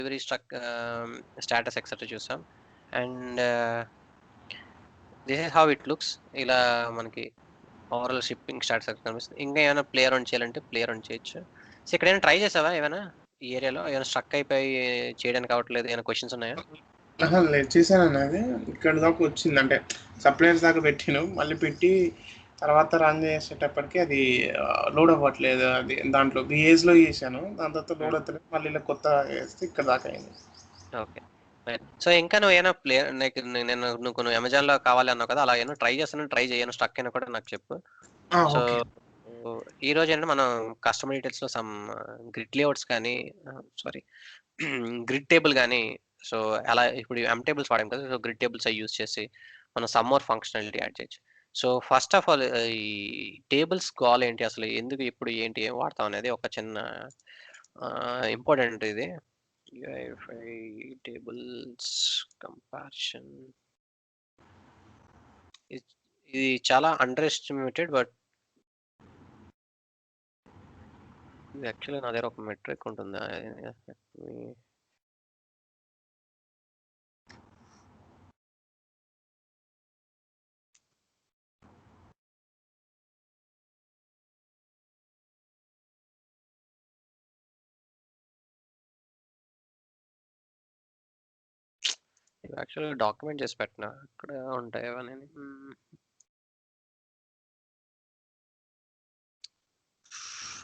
Delivery struck status etcetera చూసాం. And this is how it looks. ఇలా మనకి overall shipping status కనిపిస్తుంది. ఇంకా ఏమైనా ప్లేయర్ ఆన్ చేయాలంటే ప్లేయర్ ఆన్ చేయొచ్చు. సో ఇక్కడ ఏమైనా ట్రై చేసావా ఏమైనా ఈ ఏరియాలో? ఏమైనా స్ట్రక్ అయిపోయి చేయడానికి అవ్వట్లేదు, ఏమైనా క్వశ్చన్స్ ఉన్నాయా? లేదు చేశాను అది ఇక్కడ దాకా వచ్చింది. అంటే సప్లయర్స్ దాకా పెట్టాను, మళ్ళీ పెట్టి తర్వాత రన్ చేసేటప్పటికి అది లోడ్ అవ్వట్లేదు. అది దాంట్లో బిఏస్లో చేశాను, దాని తర్వాత లోడ్ అవుతలేదు. మళ్ళీ ఇలా కొత్త వేస్తే ఇక్కడ దాకా అయింది. ఓకే. సో ఇంకా నువ్వు ఏమైనా ప్లేయర్ నేను నువ్వు అమెజాన్ లో కావాలి అన్నావు కదా, అలా ఏమైనా ట్రై చేస్తాను, ట్రై చేయను స్ట్రక్ అయినా కూడా నాకు చెప్పు. So okay. ఈ రోజు ఏంటంటే మనం కస్టమర్ డీటెయిల్స్ లో సమ్ గ్రిడ్ లేఅవుట్స్ కానీ సారీ గ్రిడ్ టేబుల్ కానీ, సో అలా ఇప్పుడు ఎం టేబుల్స్ వాడాం కదా, సో గ్రిడ్ టేబుల్స్ అవి యూజ్ చేసి మనం సమ్ మోర్ ఫంక్షనాలిటీ యాడ్ చేయొచ్చు. సో ఫస్ట్ ఆఫ్ ఆల్ ఈ టేబుల్స్ గోల్ ఏంటి, అసలు ఎందుకు, ఇప్పుడు ఏంటి, ఏం వాడతాం అనేది ఒక చిన్న ఇంపార్టెంట్ ఇది. UEFI టేబుల్స్ కంపారిషన్ ఇది చాలా అండర్ ఎస్టిమేటెడ్, బట్ ఇది యాక్చువల్లీ నా దగ్గర ఒక మెట్రిక్ ఉంటుందా? యాక్చువల్గా డాక్యుమెంట్ చేసి పెట్టిన ఇక్కడ ఉంటాయి అవన్నీ.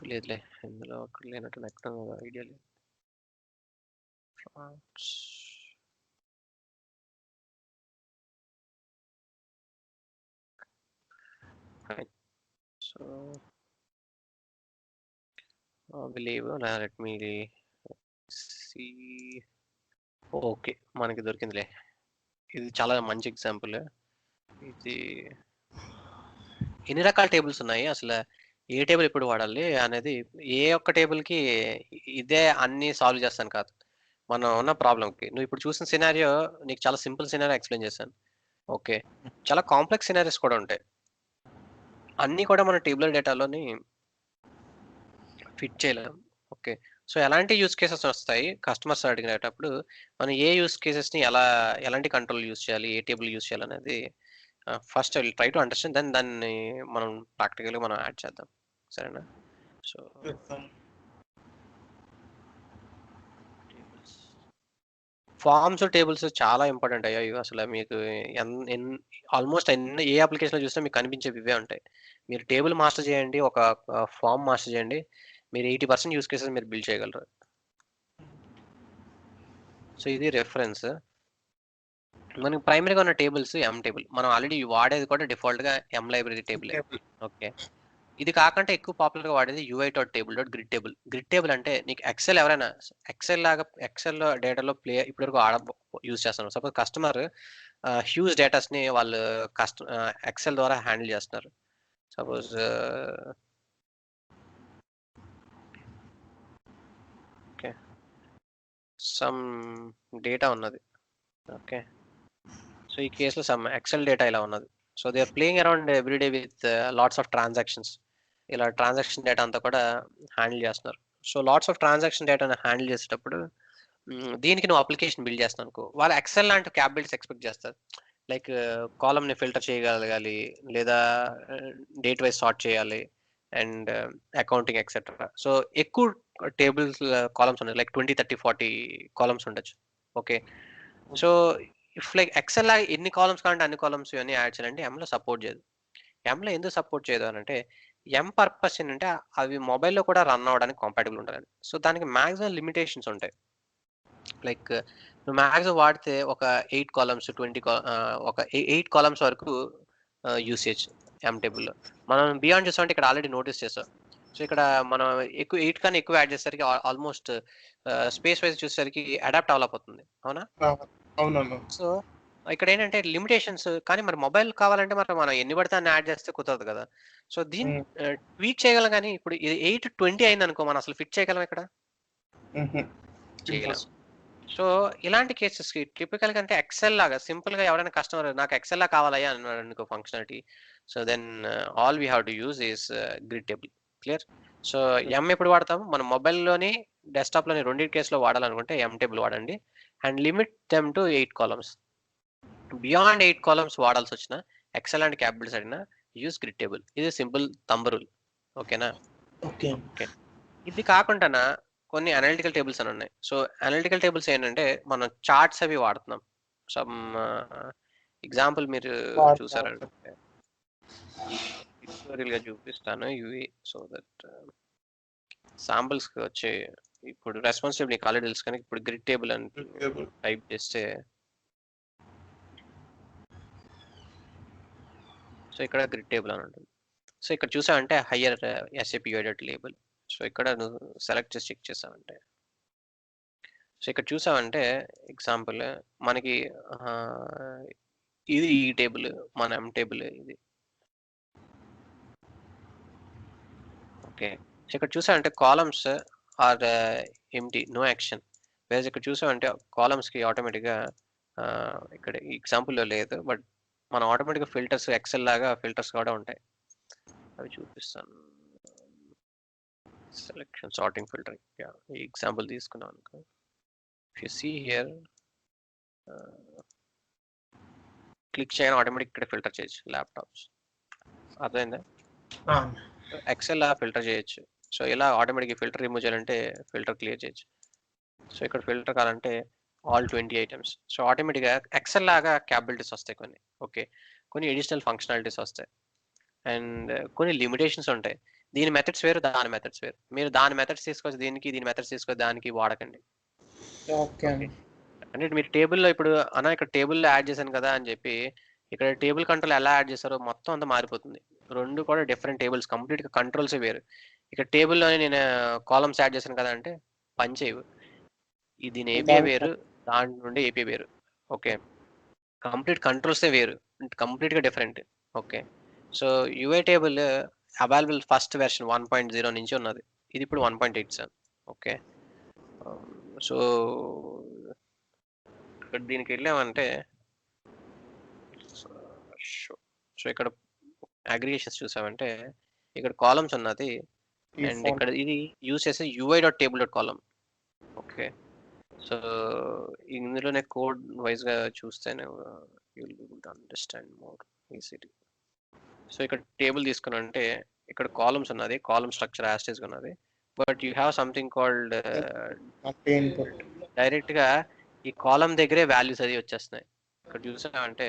లేదులే, ఇందులో అక్కడ లేనట్టు ఎక్కడ ఐడియా లేదు. So believe let me see. Okay, మనకి దొరికిందిలే. ఇది చాలా మంచి ఎగ్జాంపుల్. ఇది ఎన్ని రకాల టేబుల్స్ ఉన్నాయి, అసలు ఏ టేబుల్ ఎప్పుడు వాడాలి అనేది, ఏ ఒక్క టేబుల్కి ఇదే అన్ని సాల్వ్ చేస్తాను కాదు, మనం ఉన్న ప్రాబ్లంకి. నువ్వు ఇప్పుడు చూసిన సినారియో నీకు చాలా సింపుల్ సినారియో ఎక్స్ప్లెయిన్ చేశాను. ఓకే, చాలా కాంప్లెక్స్ సినారీస్ కూడా ఉంటాయి, అన్నీ కూడా మన టేబులర్ డేటాలోని ఫిట్ చేయలేం. ఓకే, సో ఎలాంటి యూస్ కేసెస్ వస్తాయి కస్టమర్స్ అడిగినప్పుడు, మనం ఏ యూస్ కేసెస్ని ఎలాంటి కంట్రోల్ యూస్ చేయాలి, ఏ టేబుల్ యూస్ చేయాలి అనేది first I will try to understand, then దాన్ని మనం ప్రాక్టికల్గా మనం యాడ్ చేద్దాం, సరేనా? సో ఫార్మ్స్ టేబుల్స్ చాలా ఇంపార్టెంట్ అయ్యాయి అసలు. మీకు ఆల్మోస్ట్ ఏ అప్లికేషన్లో చూసినా మీకు కనిపించేవి ఇవే ఉంటాయి. మీరు టేబుల్ మాస్టర్ చేయండి, ఒక ఫామ్ మాస్టర్ చేయండి, మీరు 80% యూస్ కేసెస్ మీరు బిల్డ్ చేయగలరు. సో ఇది రెఫరెన్స్. మనకి ప్రైమరీగా ఉన్న టేబుల్స్ ఎం టేబుల్, మనం ఆల్రెడీ వాడేది కూడా డిఫాల్ట్గా ఎం లైబ్రరీ టేబుల్. ఓకే, ఇది కాకుండా ఎక్కువ పాపులర్గా వాడేది UI dot table dot grid table. Grid table అంటే నీకు ఎక్సెల్, ఎవరైనా ఎక్సెల్ లాగా ఎక్సెల్లో డేటాలో ఇప్పటివరకు యూజ్ చేస్తున్నారు. సపోజ్ కస్టమర్ హ్యూజ్ డేటాస్ని వాళ్ళు ఎక్సెల్ ద్వారా హ్యాండిల్ చేస్తున్నారు. సపోజ్ ఓకే, సమ్ డేటా ఉన్నది. ఓకే, సో ఈ కేసులో సమ్ ఎక్సెల్ డేటా ఇలా ఉన్నది. So they are playing around everyday with lots of transactions. ఇలా ట్రాన్సాక్షన్ డేటా అంతా కూడా హ్యాండిల్ చేస్తున్నారు. సో లాట్స్ ఆఫ్ ట్రాన్సాక్షన్ డేటాను హ్యాండిల్ చేసేటప్పుడు దీనికి నువ్వు అప్లికేషన్ బిల్డ్ చేస్తాను అనుకో, వాళ్ళు ఎక్సెల్ లాంటి క్యాపబిలిటీస్ ఎక్స్పెక్ట్ చేస్తారు. లైక్ కాలమ్ని ఫిల్టర్ చేయగలగాలి, లేదా డేట్ వైజ్ సార్ట్ చేయాలి, అండ్ అకౌంటింగ్ ఎక్సెట్రా. సో ఎక్కువ టేబుల్స్ కాలమ్స్ ఉన్నాయి, లైక్ 20, 30, 40 కాలమ్స్ ఉండొచ్చు. Okay, so if like Excel లాగా ఎన్ని కాలమ్స్ కావాలంటే అన్ని కాలమ్స్ ఇవన్నీ యాడ్ చేయాలంటే ఎంలో సపోర్ట్ చేయదు. ఎంలో ఎందుకు సపోర్ట్ చేయదు అని అంటే, ఎం పర్పస్ ఏంటంటే అవి మొబైల్లో కూడా రన్ అవ్వడానికి కంపాటబుల్ ఉండాలని. సో దానికి మ్యాక్సిమం లిమిటేషన్స్ ఉంటాయి. లైక్ నువ్వు మ్యాక్సిమం వాడితే ఒక 8 కాలమ్స్, ఒక 8 కాలమ్స్ వరకు యూసేజ్ ఎం టేబుల్లో. మనం బియాండ్ చూసామంటే ఇక్కడ ఆల్రెడీ నోటీస్ చేసాం. సో ఇక్కడ మనం 8 కన్నా ఎక్కువ యాడ్ చేసేసరికి ఆల్మోస్ట్ స్పేస్ వైజ్ చూసేసరికి అడాప్ట్ అవ్వలేకపోతుంది, అవునా? అవునవును. సో ఇక్కడ ఏంటంటే లిమిటేషన్స్, కానీ మరి మొబైల్ కావాలంటే మరి మనం ఎన్ని పడితే అన్ని యాడ్ చేస్తే కుదరదు కదా. సో దీన్ని ట్వీట్ చేయగలం, కానీ ఇప్పుడు ఇది 820 అయింది అనుకో, మనం అసలు ఫిట్ చేయగలం ఇక్కడ? చేయలేం. సో ఇలాంటి కేసెస్కి టిపికల్గా అంటే ఎక్సెల్ లాగా సింపుల్గా ఎవరైనా కస్టమర్ నాకు ఎక్సెల్ లా కావాలయ్యా అన్నాడు అనుకో functionality, so then all we have to use is grid table. Clear? So M ఎప్పుడు వాడతాము? మన మొబైల్లోని డెస్క్టాప్లోని రెండింటి కేసులో వాడాలనుకుంటే ఎం టేబుల్ వాడండి and limit them to 8 columns. Beyond 8 columns వాడాల్సి వచ్చిన ఎక్సెల్ అండ్ క్యాపిటల్స్ అడిగినా యూస్ గ్రిడ్ టేబుల్. ఇది సింపుల్ థంబ్ రూల్. ఓకేనా? ఓకే. ఓకే. ఇది కాకుండా కొన్ని అనలిటికల్ టేబుల్స్ అని ఉన్నాయి. సో అనలిటికల్ టేబుల్స్ ఏంటంటే మనం చార్ట్స్ అవి వాడుతున్నాం. సమ్ ఎగ్జాంపుల్ మీరు చూసారంటే పిక్టోరియల్ గా చూపిస్తాను ఇవి. సో దట్ శాంపుల్స్ వచ్చి ఇప్పుడు రెస్పాన్సిబుల్ నీకు ఆల్రెడీ తెలుసు కానీ ఇప్పుడు గ్రిడ్ టేబుల్ అని టైప్ చేస్తే సో ఇక్కడ గ్రిడ్ టేబుల్ అని ఉంటుంది. సో ఇక్కడ చూసామంటే హయ్యర్ ఎస్ఏపి యూఐడట్ లేబుల్. సో ఇక్కడ నువ్వు సెలెక్ట్ చేసి చెక్ చేసావంటే సో ఇక్కడ చూసామంటే ఎగ్జాంపుల్ మనకి ఇది ఈ టేబుల్ మన ఎం టేబుల్ ఇది. ఓకే. సో ఇక్కడ చూసామంటే columns are empty, no action. వేరే ఇక్కడ చూసామంటే కాలమ్స్కి ఆటోమేటిక్గా ఇక్కడ ఎగ్జాంపుల్లో లేదు, బట్ మన ఆటోమేటిక్గా ఫిల్టర్స్ ఎక్సెల్ లాగా ఫిల్టర్స్ కూడా ఉంటాయి. అవి చూపిస్తాను. Selection sorting filtering. ఈ ఎగ్జాంపుల్ తీసుకున్నాం అనుకో. If you see here click చేయని ఆటోమేటిక్ ఇక్కడ ఫిల్టర్ చేయొచ్చు ల్యాప్టాప్స్. అర్థమైందా? ఎక్సెల్ ఫిల్టర్ చేయొచ్చు. సో ఇలా ఆటోమేటిక్ ఫిల్టర్ రిమూవ్ చేయాలంటే ఫిల్టర్ క్లియర్ చేయొచ్చు. సో ఇక్కడ ఫిల్టర్ కావాలంటే ఆల్ 20 ఐటమ్స్. సో ఆటోమేటిక్గా ఎక్సెల్ లాగా క్యాపబిలిటీస్ వస్తాయి కొన్ని. ఓకే. కొన్ని అడిషనల్ ఫంక్షనాలిటీస్ వస్తాయి అండ్ కొన్ని లిమిటేషన్స్ ఉంటాయి. దీని మెథడ్స్ వేరు, దాని మెథడ్స్ వేరు. మీరు దాని మెథడ్స్ తీసుకొచ్చి దీనికి, దీని మెథడ్స్ తీసుకొచ్చి దానికి వాడకండి. ఓకే. అంటే మీరు టేబుల్లో ఇప్పుడు ఇక్కడ టేబుల్లో యాడ్ చేశాను కదా అని చెప్పి ఇక్కడ టేబుల్ కంట్రోల్ ఎలా యాడ్ చేస్తారో మొత్తం అంతా మారిపోతుంది. రెండు కూడా డిఫరెంట్ టేబుల్స్, కంప్లీట్గా కంట్రోల్స్ వేరు. ఇక్కడ టేబుల్లోనే నేను కాలమ్స్ యాడ్ చేశాను కదా అంటే పని చేయవు. దీని ఏపీఐ వేరు, దాని నుండి ఏపీఐ వేరు. ఓకే. కంప్లీట్ కంట్రోల్సే వేరు, కంప్లీట్గా different. Okay. So UI table available first version 1.0 నుంచి ఉన్నది. ఇది ఇప్పుడు 1.87. ఓకే. సో ఇక్కడ దీనికి వెళ్ళామంటే సో ఇక్కడ అగ్రిగేషన్స్ చూసామంటే ఇక్కడ కాలమ్స్ ఉన్నది అండ్ ఇక్కడ ఇది యూస్ చేసే ui.table.column. ఓకే. సో ఇందులోనే కోడ్ వైజ్ గా చూస్తేనే you'll be able to understand more easily. So ఇక్కడ టేబుల్ తీసుకున్నంటే ఇక్కడ కాలమ్స్ ఉన్నది, కాలమ్ స్ట్రక్చర్ యాస్టేజ్ ఉన్నది, but you have something called direct గా ఈ కాలమ్ దగ్గరే వాల్యూస్ అది వచ్చేస్తున్నాయి. ఇక్కడ చూసామంటే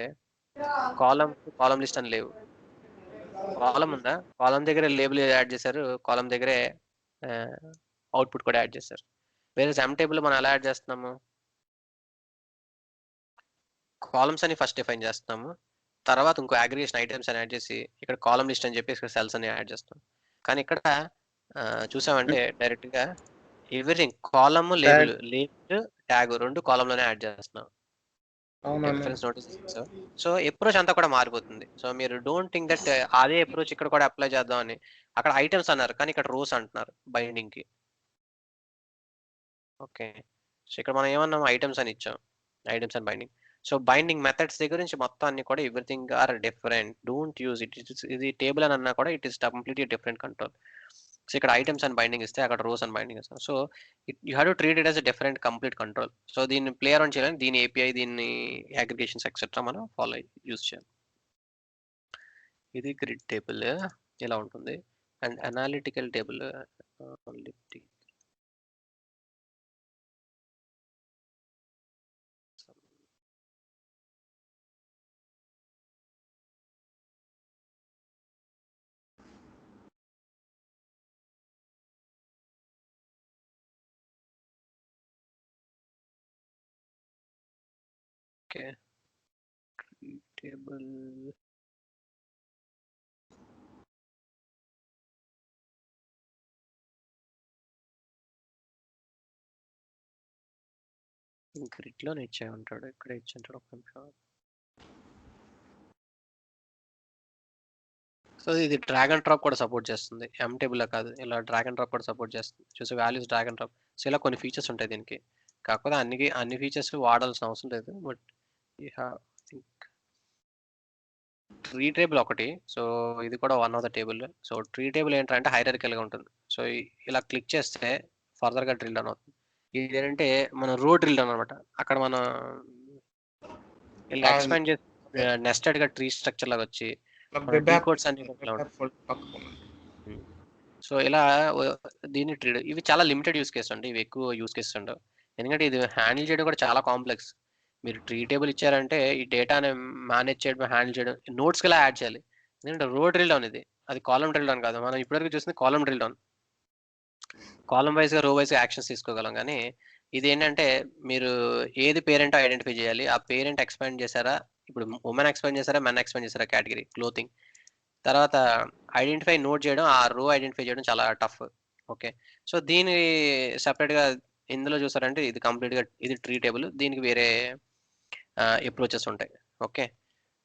కాలమ్ లిస్ట్ అని లేవు. కాలమ్ ఉందా, కాలమ్ దగ్గర లేబుల్ యాడ్ చేశారు, కాలమ్ దగ్గరే అవుట్పుట్ కూడా యాడ్ చేశారు. వేరే ఎం టేబుల్ మనం ఎలా యాడ్ చేస్తున్నాము, కాలమ్స్ అని ఫస్ట్ డిఫైన్ చేస్తున్నాము, తర్వాత ఇంకో అగ్రిగేషన్ ఐటమ్స్ అని యాడ్ చేసి ఇక్కడ కాలమ్ లిస్ట్ అని చెప్పి ఇక్కడ సెల్స్ అని యాడ్ చేస్తాం. కానీ ఇక్కడ చూసామంటే డైరెక్ట్ గా ఎవ్రీథింగ్ కాలమ్ లేబుల్ ట్యాగ్ రెండు కాలమ్ లోనే యాడ్ చేస్తున్నాం. Difference notice. సో అప్రోచ్ అంతా కూడా మారిపోతుంది. సో మీరు డోంట్ థింక్ దట్ అదే అప్రోచ్ ఇక్కడ కూడా అప్లై చేద్దాం అని. అక్కడ ఐటమ్స్ అన్నారు కానీ ఇక్కడ రోస్ అంటున్నారు బైండింగ్ కి. ఓకే. సో ఇక్కడ మనం ఏమన్నాం, ఐటమ్స్ అని ఇచ్చాం, items and binding. So binding methods దగ్గర నుంచి మొత్తం అన్ని కూడా everything are different. Don't use it. ఇది టేబుల్ అని అన్నా కూడా it is completely different control. So ఇక్కడ ఐటమ్స్ అండ్ బైండింగ్ ఇస్తే అక్కడ రోస్ అండ్ బైండింగ్ ఇస్తాం. So you have to treat it as a different complete control. So దీన్ని play around చేయాలని దీని ఏపీఐ, దీన్ని అగ్రిగేషన్స్ ఎక్సెట్రా మనం ఫాలో యూజ్ చేయాలి. ఇది గ్రిడ్ టేబుల్ ఇలా ఉంటుంది and analytical table okay. Table grid లోనే ఇచ్చే ఉంటాడు, ఇక్కడ ఇచ్చాడు. ఒక నిమిషం. సో ఇది డ్రాగ్ అండ్ డ్రాప్ కూడా సపోర్ట్ చేస్తుంది, ఎం టేబుల్ కాదు, ఇలా డ్రాగ్ అండ్ డ్రాప్ కూడా సపోర్ట్ చేస్తుంది. చూసే values drag and drop. So ఇలా కొన్ని ఫీచర్స్ ఉంటాయి దీనికి. కాకపోతే అన్ని ఫీచర్స్ వాడాల్సిన అవసరం లేదు, but you have think tree table ఒకటి. సో ఇది కూడా one of the table. So tree table ఏంటంటే హైరార్కికల్ గా ఉంటుంది. సో ఇలా క్లిక్ చేస్తే ఫర్దర్ గా డ్రిల్ డౌన్ అవుతుంది. ఇది ఏంటంటే మన రో డ్రిల్ డౌన్ అనమాట. అక్కడ మనం ఇలా ఎక్స్పాండ్ చేసి నెస్టెడ్ గా ట్రీ స్ట్రక్చర్ లాగా వచ్చి మన డీకోడ్స్ అన్ని సో ఇలా దీన్ని ట్రీడ్ ఇవి చాలా లిమిటెడ్ యూస్ కేసు అండి. ఇవి ఎక్కువ యూస్ కేసెస్ ఉండవు. ఎందుకంటే ఇది హ్యాండిల్ చేయడం కూడా చాలా కాంప్లెక్స్. మీరు ట్రీ టేబుల్ ఇచ్చారంటే ఈ డేటాని మేనేజ్ చేయడం, హ్యాండిల్ చేయడం, నోట్స్ కి యాడ్ చేయాలి. ఎందుకంటే రో డ్రిల్ డౌన్ ఇది, అది కాలమ్ డ్రిల్ డౌన్ కాదు. మనం ఇప్పటివరకు చూసింది column drill down, column wise గా రో వైజ్ గా యాక్షన్స్ తీసుకోగలం. కానీ ఇది ఏంటంటే మీరు ఏది పేరెంట్ ఐడెంటిఫై చేయాలి, ఆ పేరెంట్ ఎక్స్పాండ్ చేశారా, ఇప్పుడు ఉమెన్ ఎక్స్పాండ్ చేశారా, మెన్ ఎక్స్పాండ్ చేశారా కేటగిరీ క్లోతింగ్, తర్వాత ఐడెంటిఫై నోట్ చేయడం, ఆ రో ఐడెంటిఫై చేయడం చాలా టఫ్. ఓకే, సో దీని సెపరేట్ గా ఇందులో చూసారంటే ఇది కంప్లీట్ గా ఇది ట్రీ టేబుల్, దీనికి వేరే అప్రోచెస్ ఉంటాయి. ఓకే,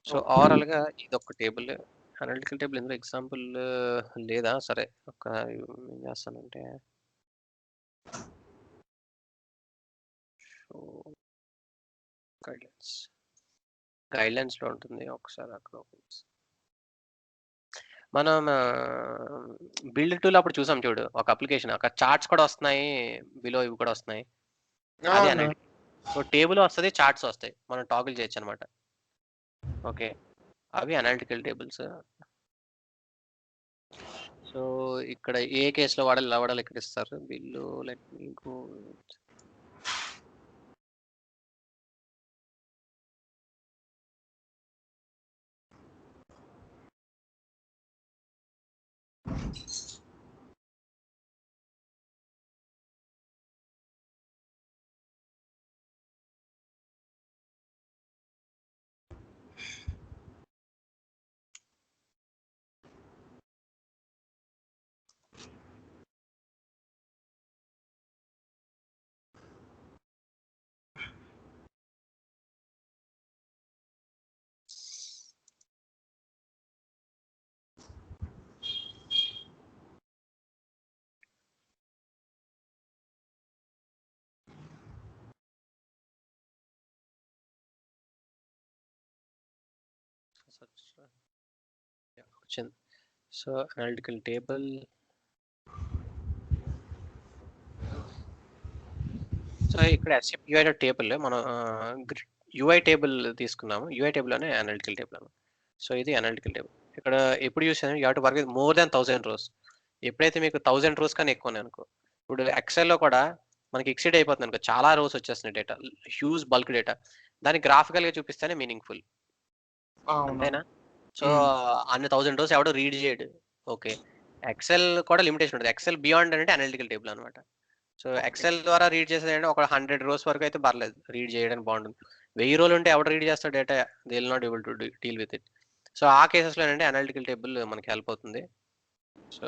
సో ఓవరాల్ గా ఇది ఒక టేబుల్, అనలిటికల్ టేబుల్. ఇందులో ఎగ్జాంపుల్ లేదా? సరే, ఒక ఏం చేస్తానంటే గైడ్లైన్స్ లో ఉంటుంది, ఒకసారి అక్కడ మనం బిల్డ్ టూల్ అప్పుడు చూసాం చూడు, ఒక అప్లికేషన్ అక్కడ చార్ట్స్ కూడా వస్తున్నాయి, బిలో ఇవి కూడా వస్తున్నాయి. అది అనలిటికల్. సో టేబుల్ వస్తుంది, చార్ట్స్ వస్తాయి, మనం టాగుల్ చేయొచ్చు అనమాట. ఓకే, అవి అనలిటికల్ టేబుల్స్. సో ఇక్కడ ఏ కేసులో వాడాలి, ఎలా వాడాలి ఇక్కడ ఇస్తారు బిల్లు. Let me go. వచ్చింది. సో అనలిటికల్ టేబుల్, సో ఇక్కడ ఎస్ఎఫ్ యూఐ టేబుల్ మనం యూఐ టేబుల్ తీసుకున్నాము. యూఐ టేబుల్ అనే అనలిటికల్ టేబుల్ అన్నమాట. సో ఇది అనలిటికల్ టేబుల్. ఇక్కడ ఎప్పుడు యూస్ చేయాలి, you have to work with more than 1000 rows. ఎప్పుడైతే మీకు 1000 రోస్ కానీ ఎక్కువ అనుకో, ఇప్పుడు ఎక్సెల్లో కూడా మనకి ఎక్సిడ్ అయిపోతుంది అనుకో, చాలా రోస్ వచ్చేస్తున్నాయి డేటా, హ్యూజ్ బల్క్ డేటా, దాన్ని గ్రాఫికల్ గా చూపిస్తేనే మీనింగ్ఫుల్, అంతేనా? సో అన్ని 1000 రోస్ ఎవడో రీడ్ చేయడు. ఓకే, ఎక్సెల్ కూడా లిమిటేషన్ ఉంటుంది. ఎక్సెల్ బియాండ్ అంటే అనలిటికల్ టేబుల్ అనమాట. సో ఎక్సెల్ ద్వారా రీడ్ చేసేది ఒక 100 రోస్ వరకు అయితే పర్లేదు, రీడ్ చేయడానికి బాగుంటుంది. 1000 రోలు ఉంటే ఎవడు రీడ్ చేస్తాడు data, they will not able to deal with it. So ఆ కేసెస్లో ఏంటంటే అనలిటికల్ టేబుల్ మనకి హెల్ప్ అవుతుంది. సో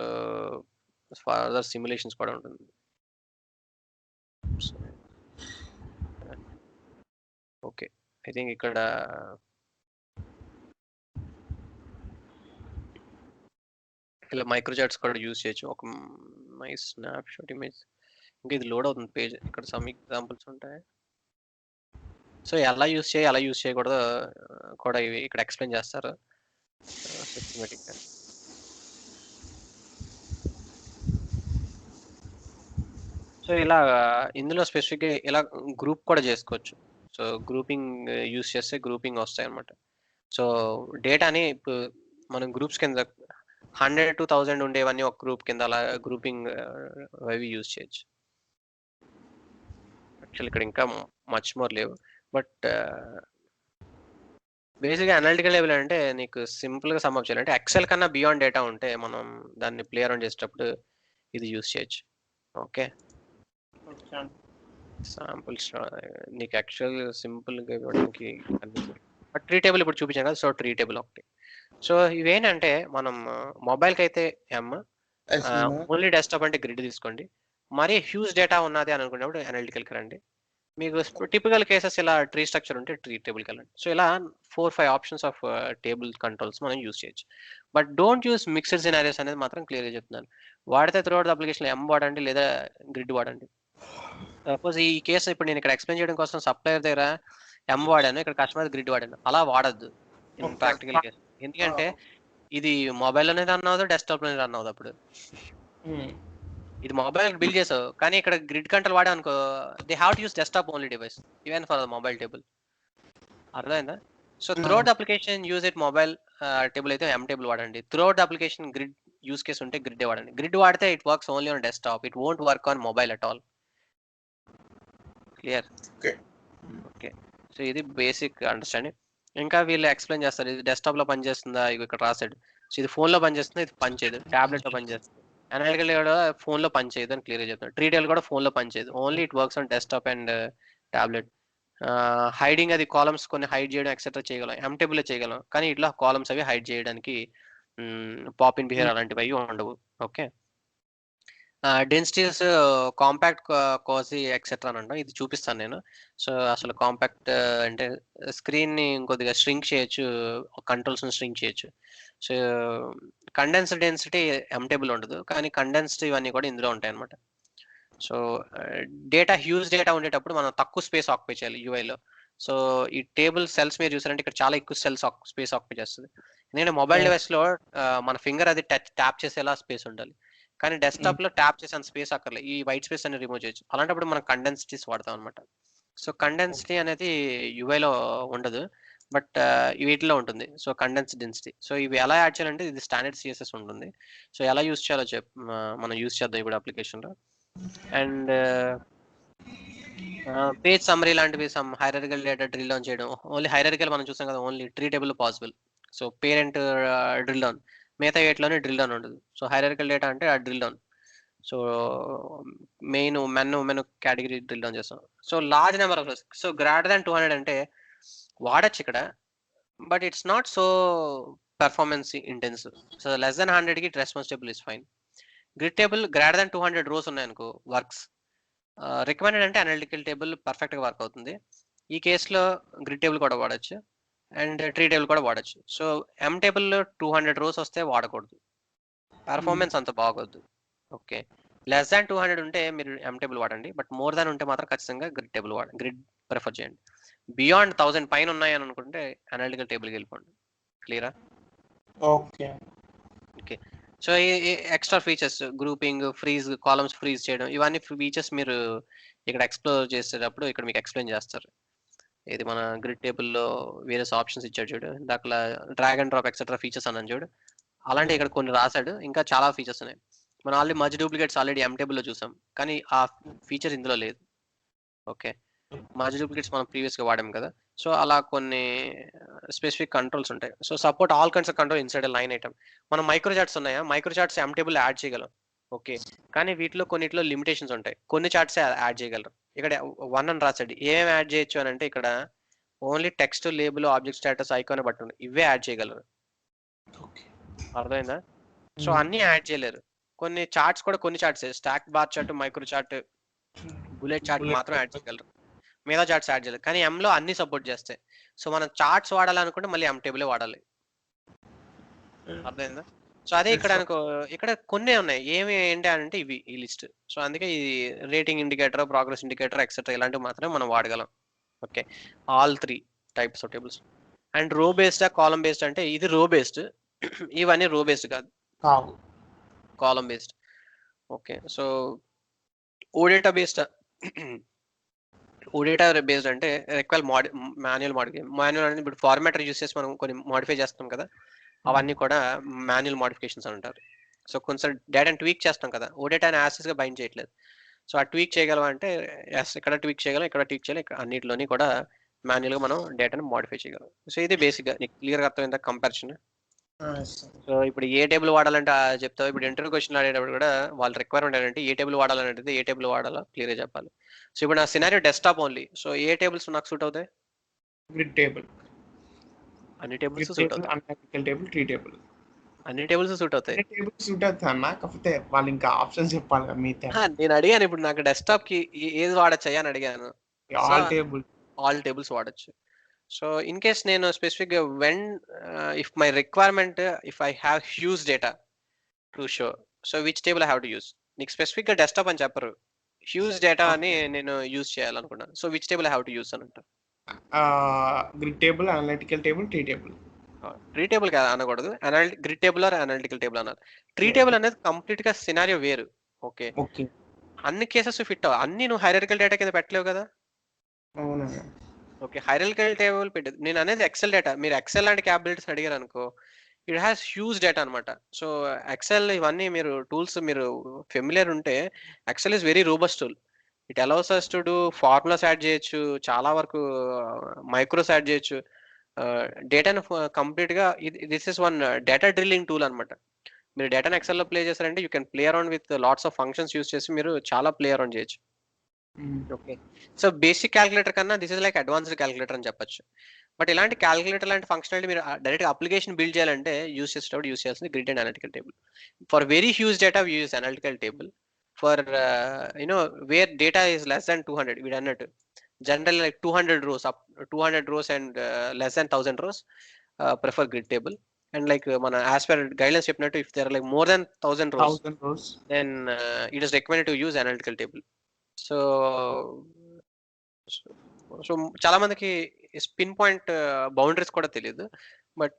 ఫర్దర్ సిమ్యులేషన్స్ కూడా ఉంటుంది. ఓకే, ఐ థింక్ ఇక్కడ ఇలా మైక్రోచార్ట్స్ కూడా యూజ్ చేయొచ్చు. ఒక మై స్నాప్ షాట్ ఇమేజ్, ఇంకా ఇది లోడ్ అవుతుంది పేజ్, ఇక్కడ సమ్ ఎగ్జాంపుల్స్ ఉంటాయి. సో ఎలా యూజ్ చేయాలి, ఎలా యూజ్ చేయకూడదు కూడా ఇవి ఇక్కడ ఎక్స్ప్లెయిన్ చేస్తారు సిస్టమేటిక్గా. సో ఇలా ఇందులో స్పెసిఫిక్గా ఇలా గ్రూప్ కూడా చేసుకోవచ్చు. సో గ్రూపింగ్ యూజ్ చేస్తే గ్రూపింగ్ వస్తాయి అన్నమాట. సో డేటాని ఇప్పుడు మనం గ్రూప్స్ కింద 100 to 1000 ఉండేవన్నీ ఒక గ్రూప్ కింద అలా గ్రూపింగ్ అవి యూజ్ చేయొచ్చు. యాక్చువల్ ఇక్కడ ఇంకా మచ్ మోర్ లేవు, బట్ బేసిక్గా అనలిటికల్ లెవెల్ అంటే నీకు సింపుల్గా సమ్అప్ చేయాలంటే ఎక్సెల్ కన్నా బియాండ్ డేటా ఉంటే మనం దాన్ని ప్లే అరౌండ్ చేసేటప్పుడు ఇది యూజ్ చేయొచ్చు. ఓకే, శాంపుల్స్ నీకు యాక్చువల్ సింపుల్గా ఇవ్వడానికి ట్రీ టేబుల్ ఇప్పుడు చూపించాను కదా. సో ట్రీ టేబుల్ ఒకటి. సో ఇవేంటంటే మనం మొబైల్కి అయితే ఓన్లీ డెస్క్టాప్ అంటే గ్రిడ్ తీసుకోండి. మరీ హ్యూజ్ డేటా ఉన్నది అని అనుకున్నప్పుడు అనలిటికల్కి రండి. మీకు టిపికల్ కేసెస్ ఇలా ట్రీ స్ట్రక్చర్ ఉంటే ట్రీ టేబుల్కి వెళ్ళండి. సో ఇలా 4-5 ఆప్షన్స్ ఆఫ్ టేబుల్ కంట్రోల్స్ మనం యూజ్ చేయొచ్చు. But don't use mixed scenarios అనేది మాత్రం క్లియర్గా చెప్తున్నాను. వాడితే త్రూఅవుట్ అప్లికేషన్ ఎం వాడండి లేదా గ్రిడ్ వాడండి. సపోజ్ ఈ కేసు ఇప్పుడు నేను ఇక్కడ ఎక్స్ప్లెయిన్ చేయడం కోసం సప్లయర్ దగ్గర ఎం వాడాను, ఇక్కడ కస్టమర్ గ్రిడ్ వాడాను, అలా వాడద్దు ఇన్ ప్రాక్టికల్ కేసు. ఎందుకంటే ఇది మొబైల్ అనేది రన్ అవ్వదు, డెస్క్టాప్ అనేది రన్ అవ్వదు. అప్పుడు ఇది మొబైల్ బిల్డ్ చేసావు, కానీ ఇక్కడ గ్రిడ్ కంట్రోల్ వాడా అనుకో, they have to use desktop only device even for mobile table. అర్థమైందా? So throughout application use it mobile table అయితే ఎం టేబుల్ వాడండి. Throughout application grid use case ఉంటే గ్రిడ్ వాడండి. గ్రిడ్ వాడితే it works only on desktop, it won't work on mobile at all. Clear? Okay. So ఇది basic understanding. ఇంకా వీళ్ళు explain చేస్తారు, ఇది డెస్క్టాప్ లో పనిచేస్తుందా, ఇక్కడ రాసాడు. సో ఇది ఫోన్ లో పనిచేస్తుంది, ఇది పనిచేయదు. టాబ్లెట్ లో పనిచేస్తుంది. అనలిటికల్ కూడా ఫోన్ లో పనిచేయదు అని క్లియర్ చెప్తాను. ట్రీటెల్ కూడా ఫోన్ లో పనిచేయదు, only it works on desktop and tablet. Hiding అది కాలమ్స్ కొన్ని హైడ్ చేయడం ఎక్సెట్రా చేయగలం, ఎం టేబుల్ చేయగలం, కానీ ఇట్లా కాలమ్స్ అవి హైడ్ చేయడానికి పాప్ ఇన్ బిహేవియర్ అలాంటివి అవి ఉండవు. ఓకే. డెన్సిటీస్ కాంపాక్ట్ కాజీ ఎక్సెట్రా అని అంటాం, ఇది చూపిస్తాను నేను. సో అసలు కాంపాక్ట్ అంటే స్క్రీన్ ని ఇంకొద్దిగా స్ట్రింక్ చేయొచ్చు, కంట్రోల్స్ స్ట్రింక్ చేయొచ్చు. సో కండెన్స్డ్ డెన్సిటీ ఎంటేబుల్ ఉండదు, కానీ కండెన్స్డ్ ఇవన్నీ కూడా ఇందులో ఉంటాయి అనమాట. సో డేటా హ్యూజ్ డేటా ఉండేటప్పుడు మనం తక్కువ స్పేస్ ఆక్యుపై చేయాలి యూఐలో. సో ఈ టేబుల్ సెల్స్ మీరు చూసారంటే ఇక్కడ చాలా ఎక్కువ సెల్స్ స్పేస్ ఆక్యుపై చేస్తుంది. ఎందుకంటే మొబైల్ డివైస్ లో మన ఫింగర్ అది ట్యాప్ చేసేలా స్పేస్ ఉండాలి, కానీ డెస్క్టాప్ లో ట్యాప్ చేసేంత స్పేస్ అక్కర్లేదు, ఈ వైట్ స్పేస్ అని రిమూవ్ చేయొచ్చు. అలాంటప్పుడు మనం కండెన్సిటీస్ వాడతాం అనమాట. సో కండెన్సిటీ అనేది యూఐలో ఉండదు, బట్ వీటిలో ఉంటుంది. So condense density. సో ఇవి ఎలా యాడ్ చేయాలంటే ఇది స్టాండర్డ్ సిఎస్ఎస్ ఉంటుంది. సో ఎలా యూస్ చేయాలో మనం యూస్ చేద్దాం ఇప్పుడు అప్లికేషన్లో. అండ్ పేజ్ సమ్మరీ లాంటివి, some hierarchical data drill down చేయడం. ఓన్లీ హైరార్కికల్ మనం చూసాం కదా, only tree table possible. So parent drill down, మిగతా ఏట్లోనే డ్రిల్ డౌన్ ఉండదు. సో హైరార్కికల్ డేటా అంటే ఆ drill down. So main men women category drill down చేస్తాం. So large number of, so greater than 200 అంటే వాడచ్చు ఇక్కడ, but it's not so performance intensive. So less than 100కి response table is fine. Grid table greater than 200 rows ఉన్నాయనుకో works. Recommended అంటే analytical table పర్ఫెక్ట్గా work అవుతుంది. ఈ కేసులో గ్రిడ్ టేబుల్ కూడా వాడచ్చు అండ్ ట్రీ టేబుల్ కూడా వాడచ్చు. సో ఎం టేబుల్లో 200 రోస్ వస్తే వాడకూడదు, పెర్ఫార్మెన్స్ అంత బాగోద్దు. ఓకే. లెస్ దాన్ 200 ఉంటే మీరు ఎం టేబుల్ వాడండి, బట్ మోర్ దాన్ ఉంటే మాత్రం ఖచ్చితంగా గ్రిడ్ టేబుల్ వాడండి, గ్రిడ్ ప్రిఫర్ చేయండి. బియాండ్ 1000 పైన ఉన్నాయని అనుకుంటే అనలిటికల్ టేబుల్కి వెళ్ళిపోండి. క్లియరా? ఓకే. ఓకే. సో ఈ extra features, grouping, freeze, columns freeze చేయడం, ఇవన్నీ ఫీచర్స్ మీరు ఇక్కడ ఎక్స్ప్లోర్ చేసేటప్పుడు ఇక్కడ మీకు ఎక్స్ప్లెయిన్ చేస్తారు. ఇది మన గ్రిడ్ టేబుల్లో వేరియస్ ఆప్షన్స్ ఇచ్చాడు చూడు, దాంట్లో drag and drop etcetera features అన్నాను చూడు, అలాంటి ఇక్కడ కొన్ని రాశాడు. ఇంకా చాలా ఫీచర్స్ ఉన్నాయి. మనం ఆల్రెడీ మర్జ్ డూప్లికేట్స్ ఆల్రెడీ ఎం టేబుల్లో చూసాం, కానీ ఆ ఫీచర్ ఇందులో లేదు. ఓకే. మర్జ్ డూప్లికేట్స్ మనం ప్రీవియస్గా వాడాం కదా. సో అలా కొన్ని స్పెసిఫిక్ కంట్రోల్స్ ఉంటాయి. So support all kinds of control inside line item. మనం మైక్రో చార్ట్స్ ఉన్నాయా, మైక్రో చార్ట్స్ ఎం టేబుల్ యాడ్ చేయగలం. ఓకే. కానీ వీటిలో కొన్నిట్లో లిమిటేషన్స్ ఉంటాయి, కొన్ని చార్ట్స్ యాడ్ చేయగలరు. ఇక్కడ 1 అని రాసాడు, ఏమేమి యాడ్ చేయొచ్చు అని అంటే ఇక్కడ only text, label, object status, icon బట్టి ఇవే యాడ్ చేయగలరు. అర్థమైందా? సో అన్ని యాడ్ చేయలేరు. కొన్ని చార్ట్స్ కూడా, కొన్ని charts stock bar chart, micro chart, bullet chart మాత్రం యాడ్ చేయగలరు, మిగతా చార్ట్స్ యాడ్ చేయలేదు. కానీ ఎంలో అన్ని సపోర్ట్ చేస్తాయి. సో మనం చార్ట్స్ వాడాలనుకుంటే మళ్ళీ ఎం టేబుల్ వాడాలి. అర్థమైందా? సో అదే ఇక్కడ అనుకో, ఇక్కడ కొన్ని ఉన్నాయి, ఏమి ఏంటి అంటే ఇవి ఈ లిస్ట్. సో అందుకే ఈ rating indicator, progress indicator etcetera ఇలాంటివి మాత్రమే మనం వాడగలం. Okay. All 3 types of tables. And row based, column based అంటే ఇది రో బేస్డ్, ఇవన్నీ రో బేస్డ్ కాదు, column based. Okay. So OData based, OData based అంటే రిక్వైర్ మాన్యువల్ అంటే ఇప్పుడు ఫార్మాటర్ యూస్ చేసి మనం కొన్ని మోడిఫై చేస్తాం కదా, అవన్నీ కూడా మాన్యువల్ మోడిఫికేషన్స్ అంటారు. సో కొంచెం డేటాని ట్వీక్ చేస్తాం కదా, ఓడేటాని యాక్సెస్ గా బైండ్ చేయట్లేదు. సో ఆ ట్వీక్ చేయగలం అంటే ఇక్కడ ట్వీక్ చేయగలం, ఇక్కడ ట్వీక్ చేయగలం, ఇక్కడ అన్నిటిలోని కూడా మాన్యువల్ గా మనం డేటాని మోడిఫై చేయగలం. సో ఇది బేసిక్ గా నీకు క్లియర్ గా అర్థమైందా కంపారిజన్? సో ఇప్పుడు ఏ టేబుల్ వాడాలంటే చెప్తావు. ఇప్పుడు ఇంటర్వ్యూ క్వశ్చన్ ఆడేటప్పుడు కూడా వాళ్ళ రిక్వైర్మెంట్ ఏంటంటే ఏ టేబుల్ వాడాలంటే ఏ టేబుల్ వాడాలో క్లియర్ గా చెప్పాలి. సో ఇప్పుడు నా సినారియో డెస్క్టాప్ ఓన్లీ. సో ఏ టేబుల్స్ నాకు సూట్ అవుతాయి? గ్రిడ్ టేబుల్, అన్ని టేబుల్స్ సూట్ అవుతాయి, అనలిటికల్ టేబుల్, ట్రీ టేబుల్, అన్ని టేబుల్స్ సూట్ అవుతాయి. టేబుల్ సూట్ అవుతుంది అన్న, కాకపోతే వాళ్ళు ఇంకా ఆప్షన్స్ చెప్పాలి కదా మిగతా. నేను అడిగాను ఇప్పుడు నాకు డెస్క్టాప్ కి ఏది వాడచ్చు అని అడిగాను. ఆల్ టేబుల్స్ వాడచ్చు. సో ఇన్ కేస్ నేను స్పెసిఫిక్ గా when if my requirement, if I have huge data to show, so which table I have to use. నీకు స్పెసిఫిక్ గా డెస్క్టాప్ అని చెప్పరు, హ్యూజ్ డేటా అని నేను యూజ్ చేయాలనుకున్నాను. So which table I have to use అని అంటారు. Grid table, analytical table, tree table. Tree table అనకూడదు, grid table or analytical table అన్నారు. ట్రీ టేబుల్ అనేది కంప్లీట్ గా సినారియో వేరు. ఓకే. ఓకే. అన్ని కేసెస్ ఫిట్ అవ్వవు. అన్నీ నువ్వు హైరార్కికల్ డేటా కింద పెట్టలేవు కదా! అవునా? ఓకే. హైరార్కికల్ టేబుల్ పెట్టేది. నేననేది ఎక్సెల్ డేటా. మీరు ఎక్సెల్ లాంటి క్యాపబిలిటీస్ అడిగారనుకో, ఇట్ హాస్ హ్యూజ్ డేటా అనమాట. సో, ఎక్సెల్ ఇవన్నీ మీరు టూల్స్ మీరు ఫెమిలియర్ ఉంటే Excel is very robust tool. It allows us to do formulas add చేయొచ్చు. చాలా వరకు మైక్రోస్ యాడ్ చేయొచ్చు. డేటాను కంప్లీట్‌గా this is one data drilling tool అనమాట. మీరు డేటాను ఎక్సెల్‌లో ప్లే చేశారంటే you can play around with lots of functions use చేసి మీరు చాలా ప్లే అరౌండ్ చేయొచ్చు. Hmm. Okay. So, basic calculator కన్నా this is like advanced calculator అని చెప్పొచ్చు. బట్ ఇలాంటి కాలిక్యులేటర్ లాంటి ఫంక్షనాలిటీ మీరు డైరెక్ట్‌గా అప్లికేషన్ బిల్డ్ చేయాలంటే యూజ్ చేయాల్సింది grid and analytical table. For very huge data we use analytical table. For where data is less than 200 వీడన్నట్టు. Generally like 200 rows 200 rows and less than 1000 rows prefer grid table. And like మన as per guidelines చెప్పినట్టు if there are like more than 1000 rows 1000 rows. Then it is recommended to use analytical table. So, so so చాలా మందికి spin point boundaries కూడా తెలీదు. But